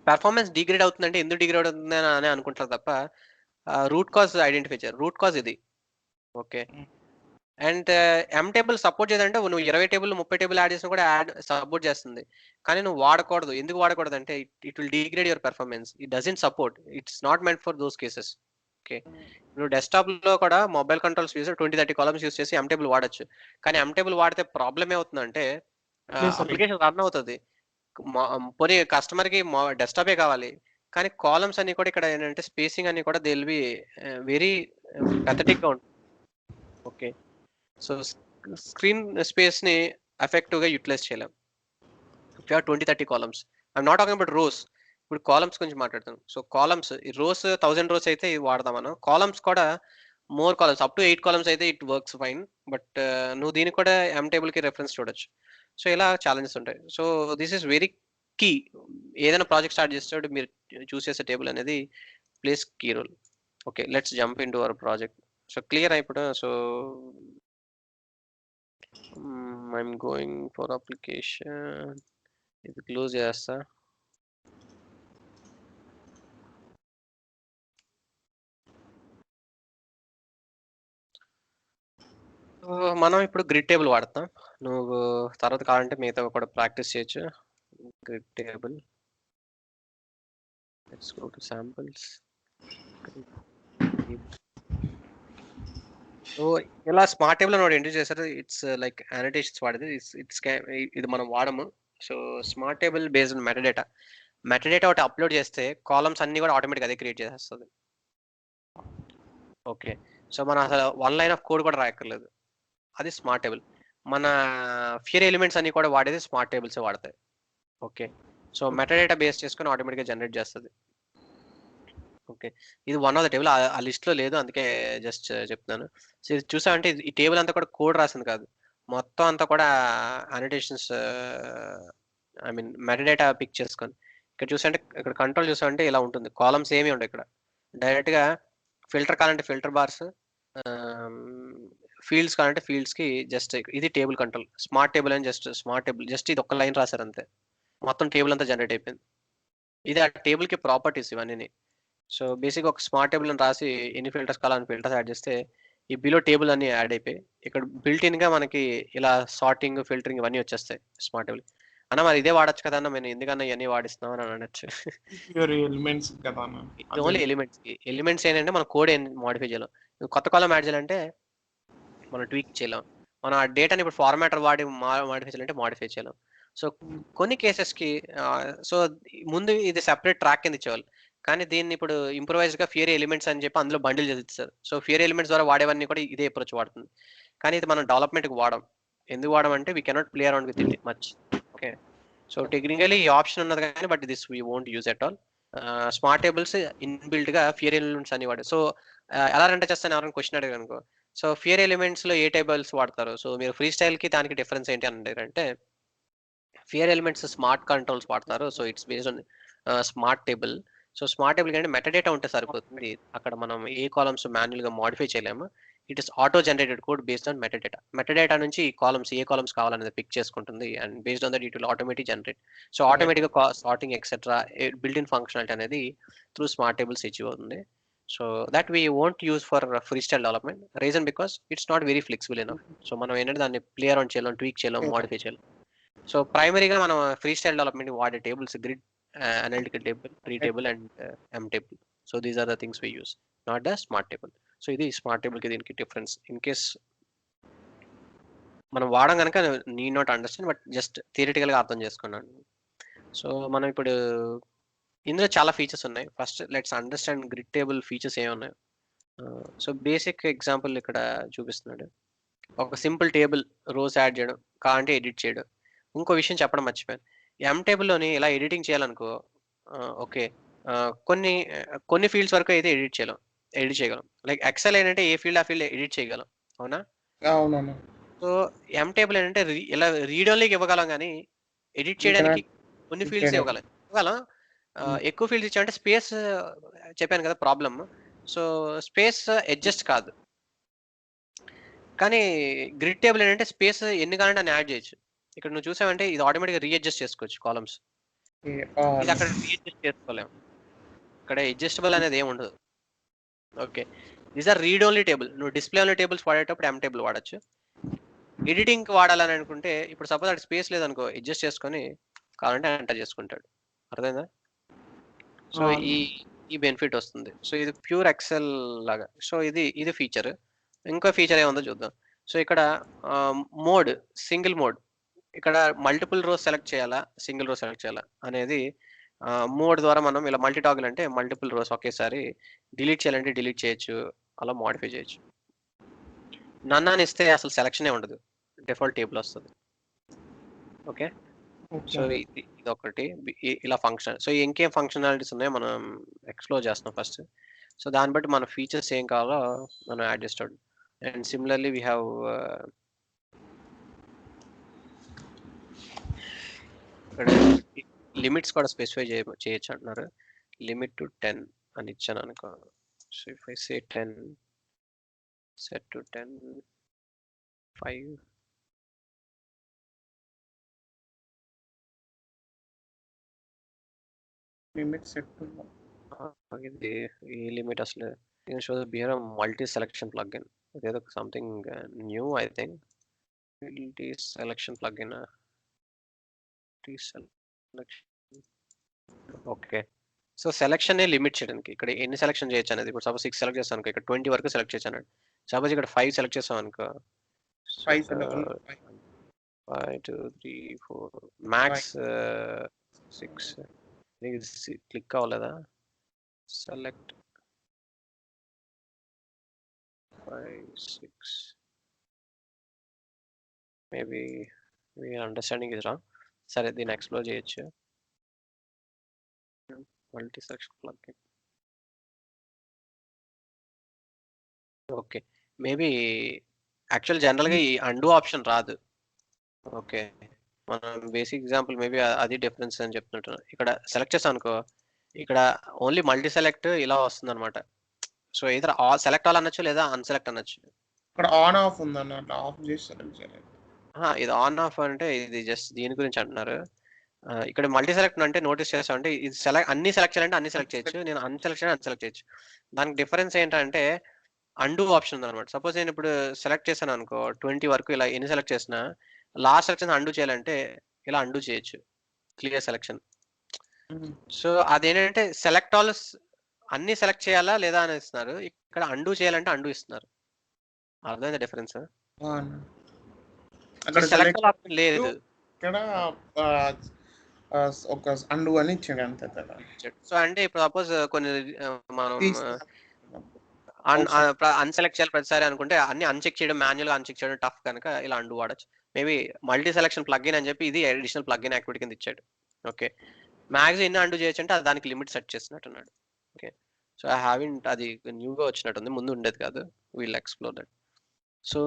performance degrade అవుతుందంటే ఎందుకు degrade అవుతుంది అని అనుకుంటారు తప్ప రూట్ కాజ్ ఐడెంటిఫై చేయరు. రూట్ కాజ్ ఇది. ఓకే. హ్మ్. అండ్ ఎమ్ టేబుల్ సపోర్ట్ చేయదంటే నువ్వు 20 టేబుల్ 30 టేబుల్ యాడ్ చేసినా కూడా సపోర్ట్ చేస్తుంది. కానీ నువ్వు వాడకూడదు. ఎందుకు వాడకూడదంటే it will degrade your performance. It doesn't support. It's not meant for those cases. Okay. నువ్వు డెస్క్‌టాప్‌లో కూడా mobile controls use 20, 30 columns use చేసి ఎమ్ టేబుల్ వాడొచ్చు. కానీ ఎమ్ టేబుల్ వాడితే ప్రాబ్లమ్ ఏమవుతుందంటే ప్లేస్ అప్లికేషన్ రన్ అవుతది. పోనీ కస్టమర్‌కి డెస్క్‌టాపే కావాలి. కానీ కాలమ్స్ అన్నీ కూడా ఇక్కడ ఏంటంటే స్పేసింగ్ అన్నీ కూడా దే విల్ బి వెరీ పెథటిక్‌గా ఉంటుంది. ఓకే. సో, స్క్రీన్ స్పేస్‌ని ఎఫెక్టివ్‌గా యుటిలైజ్ చేయలేం. If you have 20, 30 columns. I'm not talking about rows. ఇప్పుడు కాలమ్స్ గురించి మాట్లాడుతాను. సో, కాలమ్స్ ఈ రోస్ 1000 రోస్ అయితే ఇది వాడదాం మనం. కాలమ్స్ కూడా more columns up to 8 columns అయితే ఇట్ వర్క్స్ ఫైన్. బట్ నువ్వు దీనికి కూడా ఎమ్ టేబుల్‌కి రిఫరెన్స్ చూడొచ్చు. సో, ఇలా ఛాలెంజెస్ ఉంటాయి. So, this is very key. ఏదైనా ప్రాజెక్ట్ స్టార్ట్ చేసేటప్పుడు మీరు చూస్ చేసే టేబుల్ అనేది plays key role. Okay. Let's jump into our project. So, క్లియరా ఇప్పుడు? So, I'm going for application. ఇది క్లోజ్ చేస్తా. సో, మనం ఇప్పుడు గ్రిడ్ టేబుల్ వాడతాం. నువ్వు తర్వాత కావాలంటే మిగతావి కూడా ప్రాక్టీస్ చేయొచ్చు. Grid table. Let's go to samples. So, ఇలా స్మార్ట్ టేబుల్ అని ఒకటి ఇంట్రడ్యూస్ చేశారు. ఇట్స్ లైక్ అనోటేషన్స్ వాడేది. ఇది మనం వాడము. So, smart table based on metadata. Metadata ఒకటి అప్లోడ్ చేస్తే కాలమ్స్ అన్నీ కూడా ఆటోమేటిక్‌గా అదే క్రియేట్ చేసేస్తది. ఓకే. సో, మనం అసలు వన్ లైన్ ఆఫ్ కోడ్ కూడా రాయక్కర్లేదు. అది స్మార్ట్ టేబుల్. మన ఫియర్ ఎలిమెంట్స్ అన్నీ కూడా వాడేది స్మార్ట్ టేబుల్సే వాడతాయి. ఓకే. సో, మెటాడేటా బేస్ చేసుకొని ఆటోమేటిక్‌గా జనరేట్ చేస్తది. ఓకే. ఇది వన్ ఆఫ్ ద టేబుల్. ఆ లిస్ట్‌లో లేదు. అందుకే జస్ట్ చెప్తున్నాను. సో, ఇది చూసావంటే ఈ టేబుల్ అంతా కూడా కోడ్ రాసింది కాదు. మొత్తం అంతా కూడా annotations I mean metadata pick చేసుకొని. ఇక్కడ చూసావంటే ఇక్కడ కంట్రోల్ చూసావంటే ఇలా ఉంటుంది. కాలమ్స్ ఏమి ఉండవు ఇక్కడ. డైరెక్ట్‌గా ఫిల్టర్ కావాలంటే ఫిల్టర్ బార్స్, ఆహ్, ఫీల్డ్స్ కావాలంటే ఫీల్డ్స్‌కి జస్ట్ ఇది టేబుల్ కంట్రోల్. స్మార్ట్ టేబుల్ అని స్మార్ట్ టేబుల్ జస్ట్ ఇది ఒక్క లైన్ రాసారు అంతే. మొత్తం టేబుల్ అంతా జనరేట్ అయిపోయింది. ఇది ఆ టేబుల్‌కి ప్రాపర్టీస్ ఇవన్నీని. సో, బేసిక్‌గా ఒక స్మార్ట్ టేబుల్ అని రాసి ఎన్ని ఫిల్టర్స్ కావాలో అన్ని ఫిల్టర్స్ యాడ్ చేస్తే ఈ బిలో టేబుల్ అన్నీ యాడ్ అయిపోయి ఇక్కడ బిల్ట్ ఇన్‌గా మనకి ఇలా సార్టింగ్, ఫిల్టరింగ్ ఇవన్నీ వచ్చేస్తాయి స్మార్ట్ టేబుల్. అన్న మరి ఇదే వాడొచ్చు కదా! అన్న మేము ఎందుకన్నా ఇయన్నీ వాడిస్తున్నాం అని అనొచ్చు. ప్యూర్ ఎలిమెంట్స్ కదా అన్న. ఇది అదే. ఓన్లీ ఎలిమెంట్స్‌కి. ఎలిమెంట్స్ ఏంటంటే మన కోడ్ ఏం మోడిఫై చేయలేం. కొత్త కాలమ్ యాడ్ చేయాలంటే మనం ట్వీక్ చేయలేం. మనం ఆ డేటాని ఇప్పుడు ఫార్మాటర్ వాడి మోడిఫై చేయాలంటే మోడిఫై చేయలేం. సో, కొన్ని కేసెస్‌కి సో, ముందు ఇది సెపరేట్ ట్రాక్ కింద ఇచ్చేవాళ్ళు. కానీ దీన్ని ఇప్పుడు ఇంప్రూవైజ్డ్‌గా ఫియరీ ఎలిమెంట్స్ అని చెప్పి అందులో బండిల్ చేసి ఇచ్చేసారు. సో, ఫియరీ ఎలిమెంట్స్ ద్వారా వాడేవన్నీ కూడా ఇదే అప్రోచ్ వాడుతుంది. కానీ ఇది మనం డెవలప్‌మెంట్‌కి వాడం. ఎందుకు వాడమంటే we cannot play around with it much. Okay. So, technically ఈ ఆప్షన్ ఉన్నది కానీ but this we won't use at all. Smart tables ఇన్‌బిల్ట్‌గా ఫియరీ ఎలిమెంట్స్ అన్ని వాడారు. సో, ఎలా రెండర్ చేస్తాను ఎవరైనా క్వెషన్ అడిగారనుకో, సో, ఫియర్ ఎలిమెంట్స్‌లో ఏ టేబుల్స్ వాడతారు? సో, మీరు ఫ్రీ స్టైల్‌కి దానికి డిఫరెన్స్ ఏంటి అని అడిగారంటే, ఫియర్ ఎలిమెంట్స్ స్మార్ట్ కంట్రోల్స్ వాడతారు. So, it's based on smart table. So, smart table కంటే మెటాడేటా ఉంటే సరిపోతుంది. అక్కడ మనం ఏ కాలమ్స్ మాన్యుయల్‌గా మోడిఫై చేయలేము. It is auto generated code based on metadata. Metadata నుంచి ఈ కాలమ్స్ ఏ కాలమ్స్ కావాలనేది పిక్ చేసుకుంటుంది. And based on that it will automatic generate. So, ఆటోమేటిక్‌గా sorting etcetera built in functionality అనేది త్రూ స్మార్ట్ టేబుల్స్ అచీవ్ అవుతుంది. So that we won't use for free style development. Reason because it's not very flexible enough. So మనం ఏంటంటే దాన్ని play around చేయలేం, tweak చేయలేం, modify చేయలేం. So ప్రైమరీగా మనం ఫ్రీ స్టైల్ డెవలప్మెంట్ వాడే tables grid, analytical table, tree table and M table. So these are the things we use, not the smart table. So ఇది స్మార్ట్ టేబుల్కి దీనికి డిఫరెన్స్. ఇన్ కేస్ మనం వాడడం కనుక నీ నాట్ అండర్స్టాండ్, బట్ జస్ట్ థియరిటికల్గా అర్థం చేసుకున్నాను. సో మనం ఇప్పుడు ఇందులో చాలా ఫీచర్స్ ఉన్నాయి. First let's understand grid table features ఏమున్నాయి. సో బేసిక్ ఎగ్జాంపుల్ ఇక్కడ చూపిస్తున్నాడు. ఒక సింపుల్ టేబుల్ రోస్ యాడ్ చేయడం, కావాలంటే ఎడిట్ చేయడం. ఇంకో విషయం చెప్పడం మర్చిపోయాను. ఎం టేబుల్లోని ఇలా ఎడిటింగ్ చేయాలనుకో, ఓకే, కొన్ని ఫీల్డ్స్ వరకు అయితే ఎడిట్ చేయగలం. లైక్ ఎక్సెల్ ఏంటంటే ఏ ఫీల్డ్ ఆ ఫీల్డ్ ఎడిట్ చేయగలం, అవునా? అవునవును. సో ఎం టేబుల్ ఏంటంటే ఇలా రీడ్ ఓన్లీకి ఇవ్వగలం, కానీ ఎడిట్ చేయడానికి కొన్ని ఫీల్డ్స్ ఇవ్వగలం. ఎక్కువ ఫీల్డ్స్ ఇచ్చామంటే స్పేస్, చెప్పాను కదా ప్రాబ్లమ్. సో స్పేస్ అడ్జస్ట్ కాదు. కానీ గ్రిడ్ టేబుల్ ఏంటంటే స్పేస్ ఎన్ని కావాలంటే అని యాడ్ చేయొచ్చు. ఇక్కడ నువ్వు చూసావంటే ఇది ఆటోమేటిక్గా రీఅడ్జస్ట్ చేసుకోవచ్చు కాలమ్స్. ఇది అక్కడ రీఅడ్జస్ట్ చేసుకోలేము. ఇక్కడ అడ్జస్టబుల్ అనేది ఏమి ఉండదు. Okay, these or read only table. నువ్వు డిస్ప్లే ఓన్లీ టేబుల్స్ వాడేటప్పుడు ఎం టేబుల్ వాడచ్చు. ఎడిటింగ్ వాడాలని అనుకుంటే ఇప్పుడు సపోజ్ అక్కడ స్పేస్ లేదనుకో, అడ్జస్ట్ చేసుకొని కావాలంటే ఎంటర్ చేసుకుంటాడు. అర్థమైందా? సో ఈ బెనిఫిట్ వస్తుంది. సో ఇది ప్యూర్ ఎక్సెల్ లాగా. సో ఇది ఫీచర్. ఇంకో ఫీచర్ ఏముందో చూద్దాం. సో ఇక్కడ మోడ్, సింగిల్ మోడ్. ఇక్కడ మల్టిపుల్ రోస్ సెలెక్ట్ చేయాలా, సింగిల్ రో సెలెక్ట్ చేయాలా అనేది మోడ్ ద్వారా మనం ఇలా మల్టీ టాగిల్ అంటే మల్టిపుల్ రోస్ ఒకేసారి డిలీట్ చేయాలంటే డిలీట్ చేయొచ్చు, అలా మోడిఫై చేయొచ్చు. నన్ అని ఇస్తే అసలు సెలక్షనే ఉండదు, డిఫాల్ట్ టేబుల్ వస్తుంది. ఓకే, సో ఇది ఒకటి ఇలా ఫంక్షన్. సో ఇంకేం ఫంక్షనాలిటీస్ ఉన్నాయో మనం ఎక్స్ప్లోర్ చేస్తున్నాం ఫస్ట్. సో దాన్ని బట్టి మన ఫీచర్స్ ఏం కావాలో మనం యాడ్ చేస్తాడు. అండ్ సిమిలర్లీ వీ హ్యావ్ ఇక్కడ లిమిట్స్ కూడా స్పెసిఫై చేయొచ్చు అంటున్నారు. లిమిట్ టు 10 అని ఇచ్చాను అనుకో. So if I say 10, set to 10, 5. Limit set ఇది ఈ లిమిట్ అసలు show behave multi selection plugin. ఇదేదో something new I think. Multi selection plugin. Okay, so selection limit చేయడానికి ఇక్కడ ఎన్ని సెలెక్షన్ చేయొచ్చు అనేది. ఇప్పుడు సపోజ్ 6 సెలెక్ట్ చేస్తాను అనుకో, ఇక్కడ 20 వరకు సెలెక్ట్ చేశాను. సపోజ్ ఇక్కడ 5 సెలెక్ట్ చేస్తాం అనుకో, 5 2 3 4 మ్యాక్స్ 6. క్లిక్ అవ్వలేదా? సెలెక్ట్ 5 6. మేబీ మీ అండర్స్టాండింగ్ ఇది రా. సరే, దీన్ని ఎక్స్ప్లోర్ చేయొచ్చు. Multi selection plugin. Okay, maybe actual జనరల్గా ఈ అండు ఆప్షన్ రాదు. ఓకే, మనం బేసిక్ ఎగ్జాంపుల్ మేబీ అది డిఫరెన్స్ అని చెప్తున్నట్టు. ఇక్కడ సెలెక్ట్ చేస్తాను అనుకో, ఇక్కడ ఓన్లీ మల్టీ సెలెక్ట్ ఇలా వస్తుంది అనమాట. సో ఇదర్ సెలెక్ట్ ఆల్ అనొచ్చు లేదా అన్సెలెక్ట్ అనొచ్చు. ఇక్కడ ఆన్ ఆఫ్ ఉందన్న, అట్లా ఆఫ్ చేసి సెలెక్ట్ చేయాలి. ఇది ఆన్ ఆఫ్ అంటే ఇది జస్ట్ దీని గురించి అంటున్నారు. ఇక్కడ మల్టీ సెలెక్ట్ అంటే నోటీస్ చేస్తా అంటే ఇది అన్ని సెలెక్ట్ చేయాలంటే అన్ని సెలెక్ట్ చేయొచ్చు, నేను అన్సెలెక్ట్ చేయొచ్చు. దానికి డిఫరెన్స్ ఏంటంటే అండూ ఆప్షన్ ఉంది అనమాట. సపోజ్ నేను ఇప్పుడు సెలెక్ట్ చేశాను అనుకో 20 వరకు, ఇలా ఎన్ని సెలెక్ట్ చేసినా లాస్ట్ సెలెక్షన్ అండూ చేయాలంటే ఇలా అండూ చేయొచ్చు, క్లియర్ సెలెక్షన్. సో అదేంటంటే సెలెక్ట్ ఆల్ అన్ని సెలెక్ట్ చేయాలా లేదా అని ఇస్తున్నారు, ఇక్కడ అండూ చేయాలంటే అండూ ఇస్తున్నారు. అర్థమైందా డిఫరెన్స్? సెలెక్ట్ ఆల్ ఆప్షన్ లేదు, ఇక్కడ ఒక అండు అని ఇచ్చాడు అంతే. సో అంటే ఇప్పుడు సపోజ్ కొన్ని మనం అన్సెలెక్ట్ చేయాలి ప్రతిసారి అనుకుంటే అన్ని అన్చెక్ చేయడం, మాన్యువల్గా అన్చెక్ చేయడం టఫ్ కనుక ఇలా అండు వాడచ్చు. మేబీ మల్టీ సెలెక్షన్ ప్లగ్ఇన్ అని చెప్పి ఇది అడిషనల్ ప్లగ్ఇన్ యాక్టివిటీ కింద ఇచ్చాడు. ఓకే, మ్యాక్స్ ఎన్ని అండు చేయొచ్చు అంటే దానికి లిమిట్ సెట్ చేసినట్టున్నాడు. ఓకే, సో ఐ హ్యావింట్, అది న్యూగా వచ్చినట్టుంది, ముందు ఉండేది కాదు. Wheel explore that. సో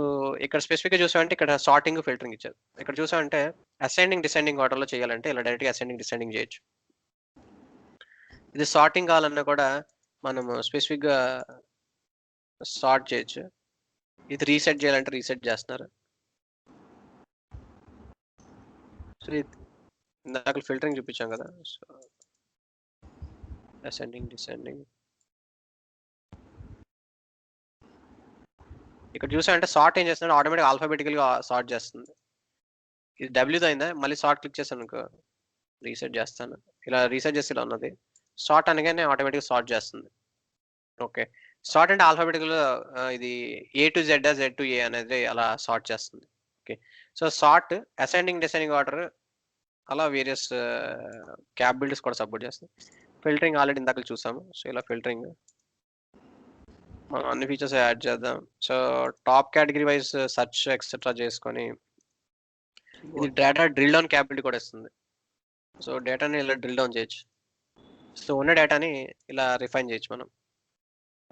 ఇక్కడ స్పెసిఫిక్గా చూసామంటే ఇక్కడ సార్టింగ్, ఫిల్టరింగ్ ఇచ్చారు. ఇక్కడ చూసామంటే అసెండింగ్ డిసెండింగ్ ఆర్డర్లో చేయాలంటే ఇలా డైరెక్ట్గా అసెండింగ్ డిసెండింగ్ చేయొచ్చు. ఇది సార్టింగ్ కావాలన్నా కూడా మనము స్పెసిఫిక్గా సార్ట్ చేయొచ్చు. ఇది రీసెట్ చేయాలంటే రీసెట్ చేస్తున్నారు. సో ఇందాక ఫిల్టరింగ్ చూపించాం కదా. సో అసెండింగ్ డిసెండింగ్ ఇక్కడ చూసామంటే సార్ట్ ఏం చేస్తుంది, ఆటోమేటిక్ ఆల్ఫాబెటికల్ గా సార్ట్ చేస్తుంది. ఇది డబ్ల్యూతో అయిందా, మళ్ళీ సార్ట్ క్లిక్ చేస్తాను అనుకో, రీసెట్ చేస్తాను, ఇలా రీసెట్ చేసి ఇలా ఉన్నది, సార్ట్ అనగానే ఆటోమేటిక్ సార్ట్ చేస్తుంది. ఓకే, సార్ట్ అంటే ఆల్ఫాబెటికల్ ఇది A to Z Z to ఏ అనేది అలా సార్ట్ చేస్తుంది. Okay, so sort ascending descending order అలా వేరియస్ క్యాప్ బిల్డ్స్ కూడా సపోర్ట్ చేస్తుంది. ఫిల్టరింగ్ ఆల్రెడీ ఇందాక చూసాము. సో ఇలా ఫిల్టరింగ్ మనం అన్ని ఫీచర్స్ యాడ్ చేద్దాం. So top category wise search etcetera చేసుకొని ఇది డేటా డ్రిల్ డౌన్ క్యాపబిలిటీ కూడా ఇస్తుంది. సో డేటాని ఇలా డ్రిల్ డౌన్ చేయొచ్చు. సో ఉన్న డేటాని ఇలా రిఫైన్ చేయొచ్చు మనం.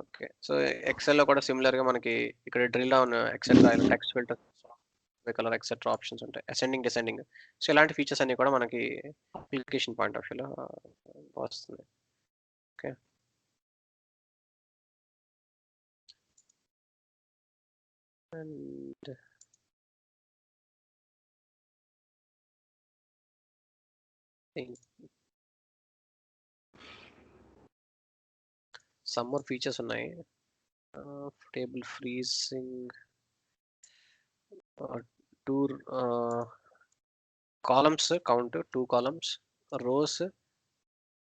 ఓకే, సో ఎక్సెల్లో కూడా సిమిలర్గా మనకి ఇక్కడ drill down etcetera text filter colour etcetera options ఉంటాయి, అసెండింగ్ డిసెండింగ్. సో ఇలాంటి ఫీచర్స్ అన్ని కూడా మనకి అప్లికేషన్ పాయింట్ ఆఫ్ వ్యూలో వస్తుంది. Okay, and some more features ఉన్నాయి. Table freezing, two columns count 2 columns, rows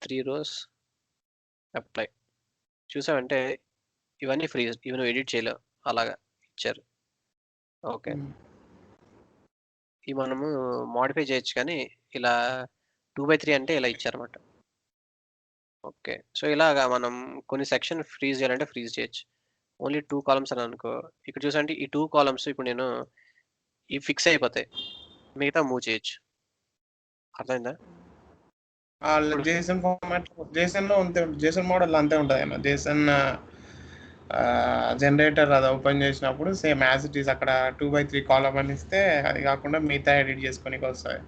3 rows, apply. చూసామంటే ఇవన్నీ ఫ్రీజ్, ఇవి ఎడిట్ చేయలేవు, అలాగా ఇచ్చారు. ఓకే, ఇవి మనము మాడిఫై చేయొచ్చు, కానీ ఇలా 2/3 అంటే ఇలా ఇచ్చారన్నమాట. ఓకే, సో ఇలాగా మనం కొన్ని సెక్షన్ ఫ్రీజ్ చేయాలంటే ఫ్రీజ్ చేయొచ్చు. ఓన్లీ 2 కాలమ్స్ అని అనుకో, ఇక్కడ చూసంటే ఈ 2 కాలమ్స్ ఇప్పుడు నేను ఇవి ఫిక్స్ అయిపోతాయి, మిగతా మూవ్ చేయొచ్చు. అర్థమైందా? జేసన్ ఫార్మాట్, జేసన్ లో అంతే, జేసన్ మోడల్ అంతే ఉంటుంది అన్న. జేసన్ జనరేటర్ అది ఓపెన్ చేసినప్పుడు సేమ్ యాజ్ ఇట్ ఈస్ అక్కడ 2/3 కాలమ్ అని ఇస్తే, అది కాకుండా మిగతా ఎడిట్ చేసుకోనికి వస్తాయి.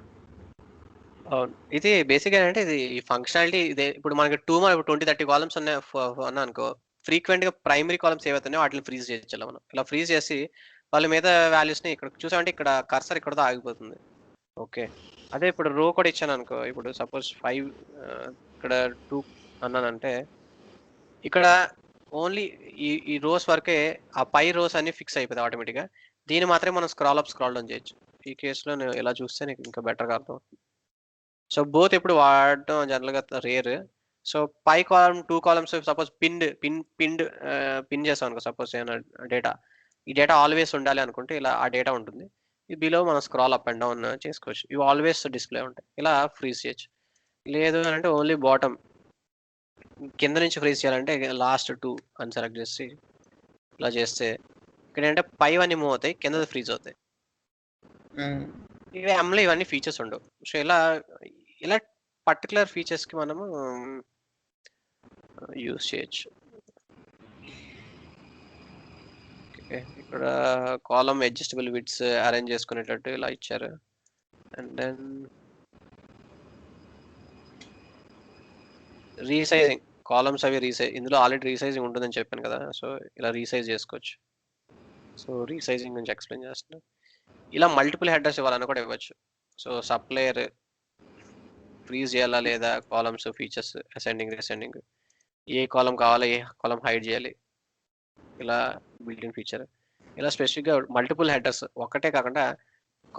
అవును, ఇది బేసిక్గా అంటే ఇది ఈ ఫంక్షనాలిటీ ఇదే. ఇప్పుడు మనకి 20-30 కాలమ్స్ ఉన్నా అనుకో, ఫ్రీక్వెంట్ గా ప్రైమరీ కాలమ్స్ ఏవైతున్నాయో వాటిని ఫ్రీజ్ చేయొచ్చు. మనం ఇలా ఫ్రీజ్ చేసి వాళ్ళ మీద వాల్యూస్ ని ఇక్కడ చూసామంటే ఇక్కడ కర్సర్ ఇక్కడతో ఆగిపోతుంది. ఓకే, అదే ఇప్పుడు రో కూడా ఇచ్చాను అనుకో, ఇప్పుడు సపోజ్ 5 ఇక్కడ 2 అన్నానంటే ఇక్కడ ఓన్లీ ఈ రోస్ వరకే, ఆ పై రోస్ అన్ని ఫిక్స్ అయిపోతాయి ఆటోమేటిక్ గా. దీన్ని మాత్రమే మనం స్క్రాల్ అప్ స్క్రాల్ డౌన్ చేయొచ్చు. ఈ కేసులో నేను ఇలా చూస్తే నీకు ఇంకా బెటర్గా అర్థం. సో బోత్ ఎప్పుడు వాడటం జనరల్గా రేర్. సో పై కాలమ్ 2 కాలమ్స్ సపోజ్ పిన్ చేస్తాం అనుకో, సపోజ్ ఏమైనా డేటా, ఈ డేటా ఆల్వేస్ ఉండాలి అనుకుంటే ఇలా ఆ డేటా ఉంటుంది. ఈ బిలో మనం స్క్రాల్ అప్ అండ్ డౌన్ చేసుకోవచ్చు. ఇవి ఆల్వేస్ డిస్ప్లే ఉంటాయి, ఇలా ఫ్రీజ్ చేయొచ్చు. లేదు అంటే ఓన్లీ బాటమ్ కింద నుంచి ఫ్రీజ్ చేయాలంటే లాస్ట్ 2 అని సెలెక్ట్ చేసి ఇలా చేస్తే ఇక్కడ ఏంటంటే పైవన్నీ మూవ్ అవుతాయి, కింద ఫ్రీజ్ అవుతాయి. ఇవి అమ్లో ఇవన్నీ ఫీచర్స్ ఉండవు. సో ఇలా పర్టికులర్ ఫీచర్స్ కి మనము యూస్ చేయొచ్చు. ఓకే, ఇక్కడ కాలమ్ అడ్జస్టబుల్ విడ్స్ అరేంజ్ చేసుకునేటట్టు ఇలా ఇచ్చారు. అండ్ దెన్ రీసైజింగ్, కాలమ్స్ అవి ఇందులో ఆల్రెడీ రీసైజింగ్ ఉంటుందని చెప్పాను కదా, సో ఇలా రీసైజ్ చేసుకోవచ్చు. సో రీసైజింగ్ నుంచి ఎక్స్ప్లెయిన్ చేస్తున్నా. ఇలా మల్టిపుల్ హెడర్స్ ఇవ్వాలని కూడా ఇవ్వచ్చు. సో సప్లయర్ ఫ్రీజ్ చేయాలా లేదా, కాలమ్స్ ఫీచర్స్ అసెండింగ్ డిసెండింగ్, ఏ కాలం కావాలో ఏ కాలం హైడ్ చేయాలి, ఇలా బిల్డింగ్ ఫీచర్. ఇలా స్పెసిఫిక్గా మల్టిపుల్ హెడర్స్ ఒక్కటే కాకుండా